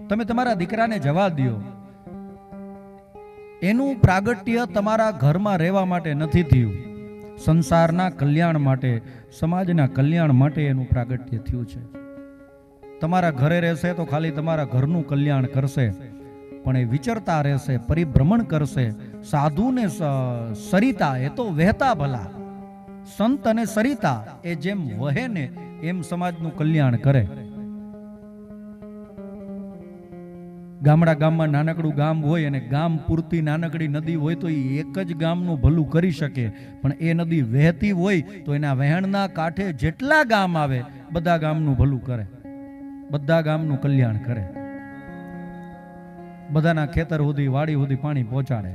[SPEAKER 5] તમે તમારા દીકરાને જવા દો. એનું પ્રાગટ્ય તમારા ઘરમાં રહેવા માટે નથી થયું, સંસારના કલ્યાણ માટે, સમાજના કલ્યાણ માટે એનું પ્રાગટ્ય થયું છે. તમારા ઘરે રહેશે તો ખાલી તમારા ઘરનું કલ્યાણ કરશે, પણ એ વિચરતા રહેશે, પરિભ્રમણ કરશે. સાધુ ને સરિતા એ તો વહેતા ભલા, સંત અને સરિતા એ જેમ વહે ને એમ સમાજનું કલ્યાણ કરે. ગામમાં નાનકડું ગામ હોય અને ગામ પૂરતી નાનકડી નદી હોય તો એ એક જ ગામનું ભલું કરી શકે, પણ એ નદી વહેતી હોય તો એના વહેણના કાંઠે જેટલા ગામ આવે બધા ગામનું ભલું કરે, બધા ગામનું કલ્યાણ કરે, બધાના ખેતર સુધી વાડી સુધી પાણી પહોંચાડે.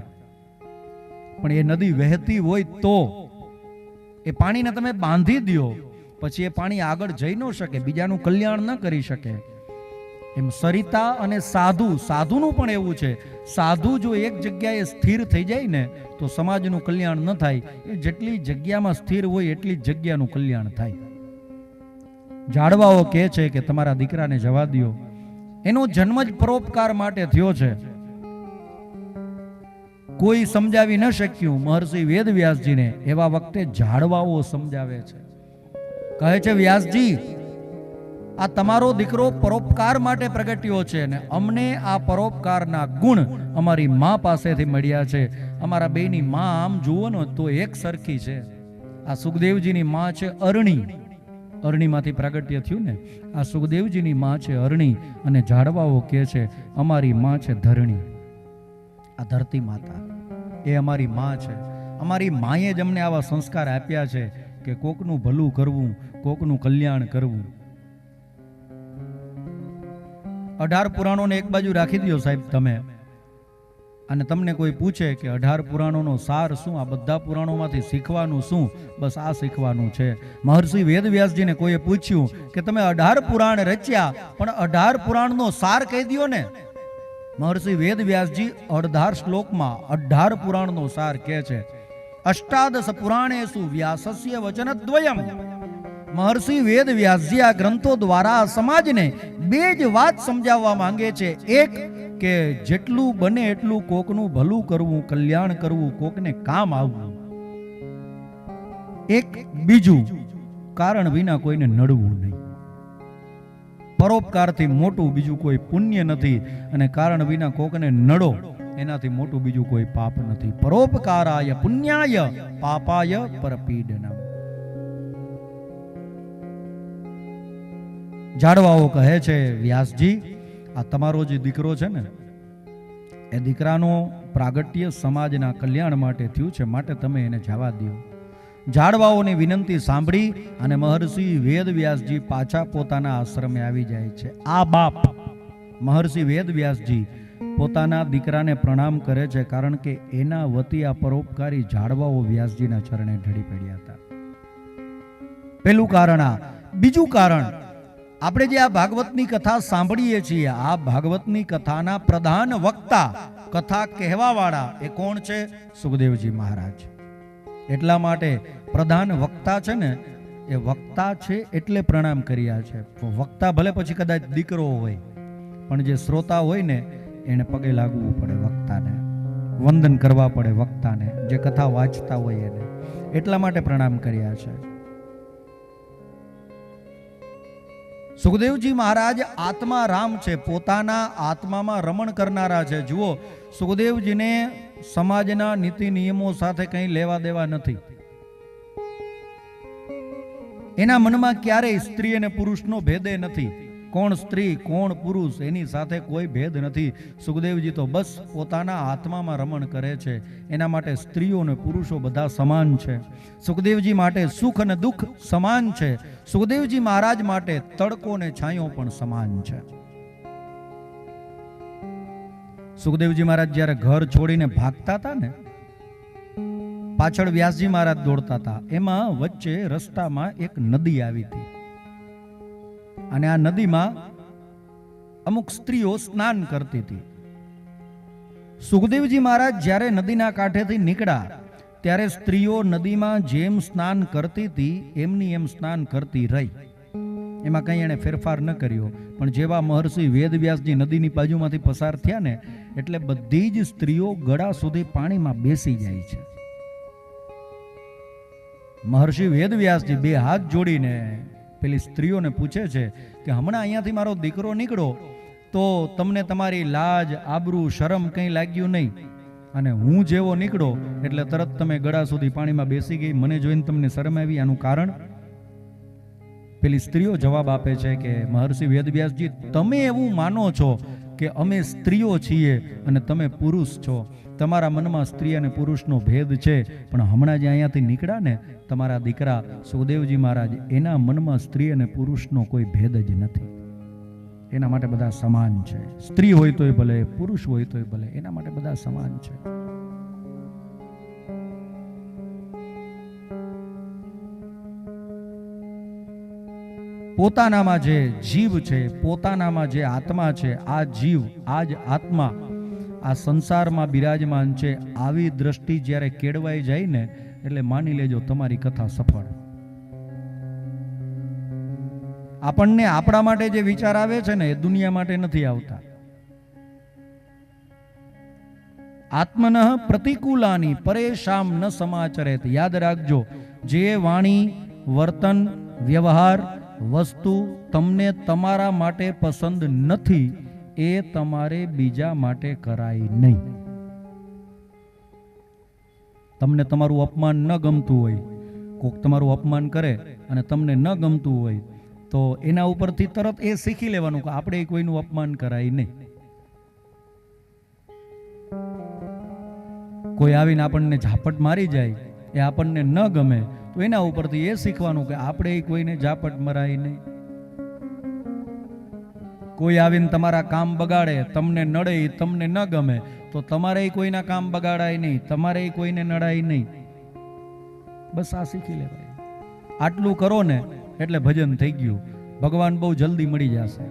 [SPEAKER 5] પણ એ નદી વહેતી હોય તો એ પાણીને તમે બાંધી દો, પછી એ પાણી આગળ જઈ ન શકે, બીજાનું કલ્યાણ ન કરી શકે. એમ સરિતા અને સાધુનું પણ એવું છે. સાધુ જો એક જગ્યાએ સ્થિર થઈ જાય ને તો સમાજનું કલ્યાણ ન થાય. એ જેટલી જગ્યામાં સ્થિર હોય એટલી જ જગ્યાનું કલ્યાણ થાય. ઝાડવાઓ કહે છે કે તમારા દીકરાને જવા દો, એનો જન્મ જ પરોપકાર માટે થયો છે. કોઈ સમજાવી ન શક્યું મહર્ષિ વેદવ્યાસજીને, એવા વખતે ઝાડવાઓ સમજાવે છે. કહે છે વ્યાસજી, આ તમારો દીકરો પરોપકાર માટે પ્રગટ્યો છે ને અમને આ પરોપકારના ગુણ અમારી મા પાસેથી મળ્યા છે. અમારા બેની મા આમ જુઓ ને તો એક સરખી છે. આ સુખદેવજીની મા છે અરણી, અરણીમાંથી પ્રાગટ્ય થયું ને. આ સુખદેવજીની મા છે અરણી અને ઝાડવાઓ કહે છે અમારી મા છે ધરણી. આ ધરતી માતા એ અમારી મા છે. અમારી માએ જ અમને આવા સંસ્કાર આપ્યા છે કે કોકનું ભલું કરવું, કોકનું કલ્યાણ કરવું. 18 પુરાણોને એક બાજુ રાખી દો સાહેબ તમે, અને તમને કોઈ પૂછે કે 18 પુરાણોનો સાર શું, આ બધા પુરાણોમાંથી શીખવાનું શું? બસ આ શીખવાનું છે. મહર્ષિ વેદવ્યાસજીને કોઈએ પૂછ્યું કે તમે 18 પુરાણ રચ્યા પણ 18 પુરાણનો સાર કહી દો ને. મહર્ષિ વેદવ્યાસજી 18 શ્લોકમાં 18 પુરાણનો સાર કહે છે. અષ્ટાદશ પુરાણેષુ વ્યાસસ્ય વચનદ્વયમ. મહર્ષિ વેદવ્યાસજી આ ગ્રંથો દ્વારા સમાજને બે જ વાત સમજાવવા માંગે છે. એક કે જેટલું બને એટલું કોકનું ભલું કરવું, કલ્યાણ કરવું, કોકને કામ આવવું. એક બીજું, કારણ વિના કોઈને નડવું નહીં. પરોપકારથી મોટું બીજું કોઈ પુણ્ય નથી, અને કારણ વિના કોકને નડો એનાથી મોટું બીજું કોઈ પાપ નથી. પરોપકારાય પુણ્યાય પાપાય પરપીડનમ. ઝાડવાઓ કહે છે વ્યાસજી, આ તમારો જે દીકરો છે ને એ દીકરાનો પ્રાગટ્ય સમાજના કલ્યાણ માટે થયું છે, માટે તમે એને જવા દો. ઝાડવાઓની વિનંતી સાંભળી અને મહર્ષિ વેદવ્યાસજી પાછા પોતાના આશ્રમે આવી જાય છે. આ બાપ મહર્ષિ વેદવ્યાસજી પોતાના દીકરાને પ્રણામ કરે છે, કારણ કે એના વતી આ પરોપકારી ઝાડવાઓ વ્યાસજીના ચરણે ઢળી પડ્યા હતા. પેલું કારણ આ. બીજું કારણ, આપણે જે આ ભાગવતની કથા સાંભળીએ છીએ, આ ભાગવતની કથાના પ્રધાન વક્તા, કથા કહેવા વાળા એ કોણ છે? સુખદેવજી મહારાજ. એટલા માટે પ્રધાન વક્તા છે ને, એ વક્તા છે એટલે પ્રણામ કર્યા છે. વક્તા ભલે પછી કદાચ દીકરો હોય, પણ જે શ્રોતા હોય ને એને પગે લાગવું પડે, વક્તાને વંદન કરવા પડે, વક્તાને જે કથા વાંચતા હોય એને. એટલા માટે પ્રણામ કર્યા છે. સુખદેવજી મહારાજ આત્મા રામ છે, પોતાના આત્મામાં રમણ કરનારા છે. જુઓ, સુખદેવજીને સમાજના નીતિ નિયમો સાથે કંઈ લેવા દેવા નથી. એના મનમાં ક્યારેય સ્ત્રી અને પુરુષનો ભેદે નથી. કોણ સ્ત્રી કોણ પુરુષ એની સાથે કોઈ ભેદ નથી. સુખદેવજી તો બસ પોતાના આત્મામાં રમણ કરે છે. એના માટે સ્ત્રીઓ અને પુરુષો બધા સમાન છે. સુખદેવજી માટે સુખ અને દુઃખ સમાન છે. સુખદેવજી મહારાજ માટે તડકો અને છાંયો પણ સમાન છે. સુખદેવજી મહારાજ જ્યારે ઘર છોડીને ભાગતા હતા ને, પાછળ વ્યાસજી મહારાજ દોડતા હતા, એમાં વચ્ચે રસ્તામાં એક નદી આવી હતી, અને આ નદીમાં અમુક સ્ત્રીઓ સ્નાન કરતી હતી. સુખદેવજી મહારાજ જ્યારે નદીના કાંઠેથી નીકળ્યા ત્યારે સ્ત્રીઓ નદીમાં જેમ સ્નાન કરતી હતી એમની એમ સ્નાન કરતી રહી. એમાં કંઈ એણે ફેરફાર ન કર્યો. પણ જેવા મહર્ષિ વેદવ્યાસજી નદીની બાજુમાંથી પસાર થયા ને, એટલે બધી જ સ્ત્રીઓ ગળા સુધી પાણીમાં બેસી જાય છે. મહર્ષિ વેદવ્યાસજી બે હાથ જોડીને પેલી સ્ત્રીઓને પૂછે છે કે હમણાં અહીંયાથી મારો દીકરો નીકળો તો તમને તમારી લાજ, આબરૂ, શરમ કંઈ લાગ્યું નહીં, અને હું જેવો નીકળો એટલે તરત તમે ગળા સુધી પાણીમાં બેસી ગઈ, મને જોઈને તમને શરમ આવી. આનું કારણ? પેલી સ્ત્રીઓ જવાબ આપે છે કે મહર્ષિ વેદવ્યાસજી, તમે એવું માનો છો કે અમે સ્ત્રીઓ છીએ અને તમે પુરુષ છો. તમારા મનમાં સ્ત્રી અને પુરુષનો ભેદ છે, પણ હમણાં જે અહીંયાથી નીકળ્યા ને તમારા દીકરા સુખદેવજી મહારાજ, એના મનમાં સ્ત્રી અને પુરુષનો કોઈ ભેદ જ નથી. એના માટે બધા સમાન છે. સ્ત્રી હોય તોય ભલે, પુરુષ હોય તોય ભલે, એના માટે બધા સમાન છે. પોતાનામાં જે જીવ છે, પોતાનામાં જે આત્મા છે, આ જીવ, આ જ આત્મા આ સંસારમાં બિરાજમાન છે. આવી દ્રષ્ટિ જ્યારે કેળવાઈ જાય ને એટલે માની લેજો તમારી કથા સફળ. આપણને આપણા માટે જે વિચાર આવે છે ને એ દુનિયા માટે નથી આવતા. આત્મનઃ પ્રતિકૂલાની પરેશામ ન સમાચરેત. યાદ રાખજો, જે વાણી, વર્તન, વ્યવહાર, વસ્તુ તમને તમારા માટે પસંદ નથી એ તમારે બીજા માટે કરાય નહીં. તમને તમારું અપમાન ન ગમતું હોય, કોક તમારું અપમાન કરે અને તમને ન ગમતું હોય તો એના ઉપરથી તરત એ શીખી લેવાનું કે આપણે કોઈનું અપમાન કરાય નહીં. કોઈ આવીને આપણને ઝાપટ મારી જાય, એ આપણને ન ગમે તો એના ઉપરથી એ શીખવાનું કે આપણે કોઈને ઝાપટ મરાય નહીં. કોઈ આવીને તમારા કામ બગાડે, તમને નડે, તમને ન ગમે તો તમારે કોઈના કામ બગાડાય નહીં, તમારે કોઈને નડાય નહીં. બસ આ શીખી લેવાય. આટલું કરો ને એટલે ભજન થઈ ગયું. ભગવાન બહુ જલ્દી મળી જશે.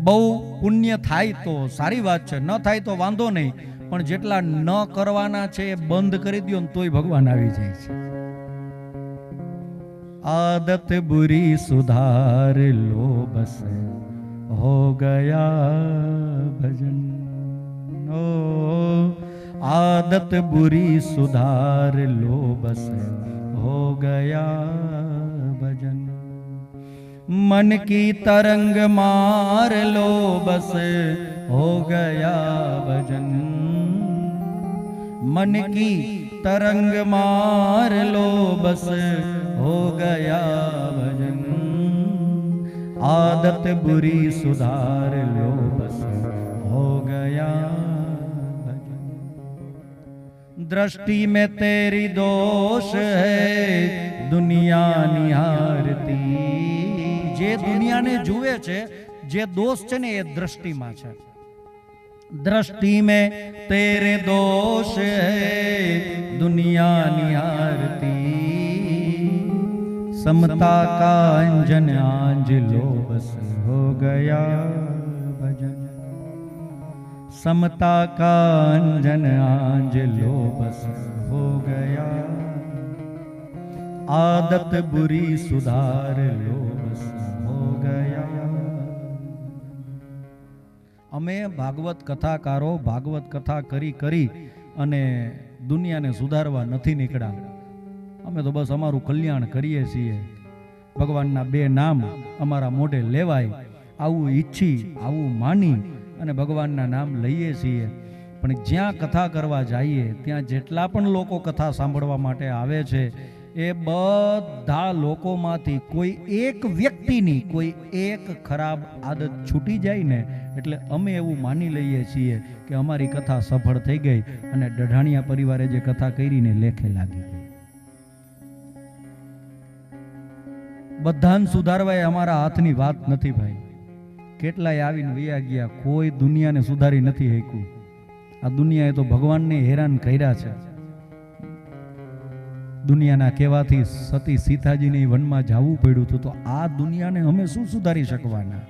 [SPEAKER 5] બહુ પુણ્ય થાય તો સારી વાત છે, ન થાય તો વાંધો નહીં, પણ જેટલા ન કરવાના છે એ બંધ કરી દો ને તોય ભગવાન આવી જાય છે. आदत बुरी सुधार लो बस हो गया भजन. ओ आदत बुरी सुधार लो बस हो गया भजन. मन की तरंग मार लो बस हो गया भजन. मन की तरंग मार लो बस हो गया भजन. आदत बुरी सुधार लो बस हो गया भजन. दृष्टि में तेरी दोष है दुनिया निहारती. જે દુનિયાને જુએ છે, જે દોષ છે ને એ દ્રષ્ટિમાં છે. दृष्टि में तेरे दोष है दुनिया निहारती. समता का अंजन आंज लो बस हो गया भजन. समता का अंजन आंज लो बस हो गया. आदत बुरी सुधार लो बस हो गया. અમે ભાગવત કથાકારો ભાગવત કથા કરી અને દુનિયાને સુધારવા નથી નીકળ્યા. અમે તો બસ અમારું કલ્યાણ કરીએ છીએ. ભગવાનના બે નામ અમારા મોઢે લેવાય આવું ઈચ્છી, આવું માની અને ભગવાનના નામ લઈએ છીએ. પણ જ્યાં કથા કરવા જઈએ ત્યાં જેટલા પણ લોકો કથા સાંભળવા માટે આવે છે એ બધા લોકોમાંથી કોઈ એક વ્યક્તિની કોઈ એક ખરાબ આદત છૂટી જાય ને એટલે અમે એવું માની લઈએ છીએ કે અમારી કથા સફળ થઈ ગઈ અને ડઢાણિયા પરિવારે જે કથા કરીને લેખે લાગી ગઈ. બધાને સુધારવા એ અમારા હાથની વાત નથી ભાઈ. કેટલાય આવીને વયા ગયા, કોઈ દુનિયાને સુધારી નથી શક્યું. આ દુનિયાએ તો ભગવાનને હેરાન કર્યા છે. દુનિયાના કહેવાથી સતી સીતાજીને વનમાં જવું પડ્યું હતું, તો આ દુનિયાને અમે શું સુધારી શકવાના?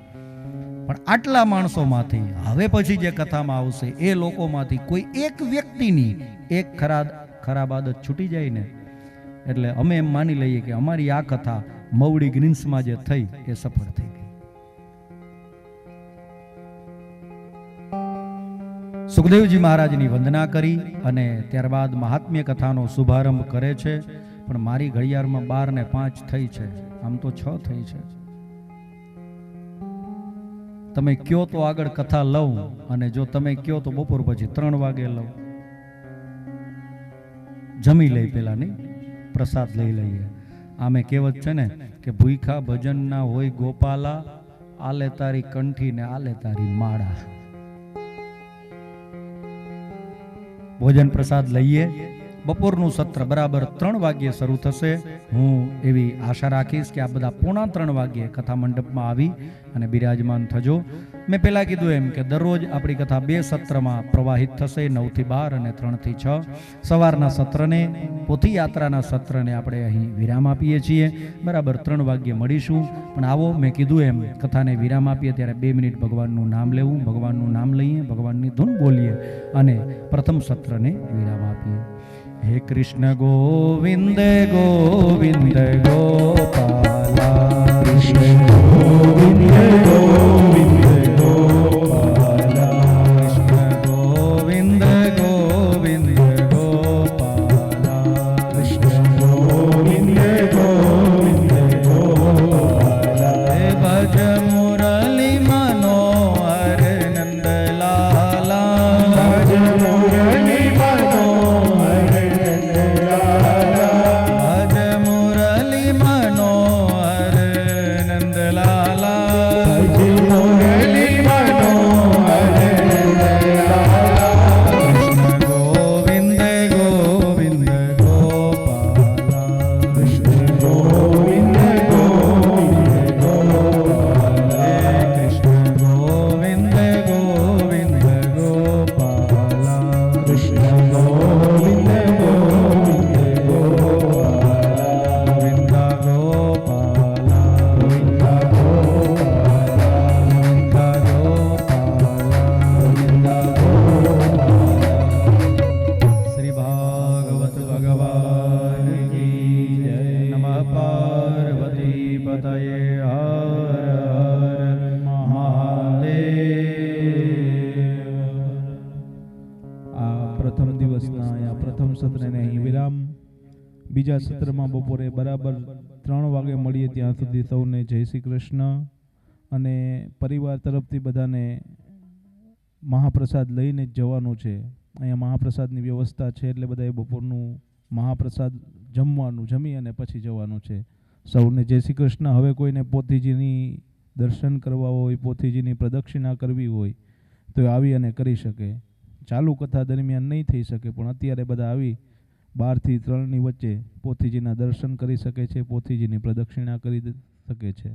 [SPEAKER 5] પણ આટલા માણસોમાંથી હવે પછી જે કથામાં આવશે એ લોકોમાંથી કોઈ એક વ્યક્તિની એક ખરાબ આદત છૂટી જાય ને એટલે અમે એમ માની લઈએ કે અમારી આ કથા મવડી ગ્રીન્સમાં જે થઈ એ સફળ થઈ ગઈ. સુખદેવજી મહારાજની વંદના કરી અને ત્યારબાદ મહાત્મ્ય કથાનો શુભારંભ કરે છે. પણ મારી ઘડિયાળમાં 12:05 થઈ છે. આમ તો 6 થઈ છે. તમે કયો તો આગળ કથા લઉં, અને જો તમે કયો તો બપોર પછી 3 વાગે લઉં. જમી લઈ પેલા, નહીં પ્રસાદ લઈ લઈએ. આમે કહેવત છે ને કે ભૂખા ભજન ના હોય ગોપાલા, આલે તારી કંઠી ને આલે તારી માળા. ભોજન પ્રસાદ લઈએ. બપોરનું સત્ર બરાબર 3 વાગ્યે શરૂ થશે. હું એવી આશા રાખીશ કે આ બધા 2:45 વાગ્યે કથા મંડપમાં આવી અને બિરાજમાન થજો. મેં પહેલા કીધું એમ કે દરરોજ આપણી કથા 2 સત્રમાં પ્રવાહિત થશે, 9 થી 12 અને 3 થી 6. સવારના સત્રને, પોથી યાત્રાના સત્રને આપણે અહીં વિરામ આપીએ છીએ. બરાબર 3 વાગ્યે મળીશું. પણ આવો, મેં કીધું એમ કથાને વિરામ આપીએ ત્યારે 2 મિનિટ ભગવાનનું નામ લેવું, ભગવાનનું નામ લઈએ, ભગવાનની ધૂન બોલીએ અને પ્રથમ સત્રને વિરામ આપીએ. હે કૃષ્ણ ગોવિંદ ગોવિંદ ગોપાલા, કૃષ્ણ ગોવિંદ ગોવિંદ ગોપાલા, કૃષ્ણ ગોવિંદ ગોવિંદ ગોપાલા, કૃષ્ણ ગોવિંદ ગોવિંદ ગોપાલા. હે ભજ મુરલી મનોહર નંદલાલા, ભજ મુરલી બીજા સત્રમાં બપોરે બરાબર 3 વાગે મળીએ. ત્યાં સુધી સૌને જય શ્રી કૃષ્ણ. અને પરિવાર તરફથી બધાને મહાપ્રસાદ લઈને જ જવાનું છે. અહીંયા મહાપ્રસાદની વ્યવસ્થા છે, એટલે બધાએ બપોરનું મહાપ્રસાદ જમી અને પછી જવાનું છે. સૌને જય શ્રી કૃષ્ણ. હવે કોઈને પોથીજીની દર્શન કરવા હોય, પોથીજીની પ્રદક્ષિણા કરવી હોય તો આવી અને કરી શકે. ચાલુ કથા દરમિયાન નહીં થઈ શકે, પણ અત્યારે બધા આવી 12 થી 3 ની વચ્ચે પોથીજીના દર્શન કરી શકે છે, પોથીજીની પ્રદક્ષિણા કરી શકે છે.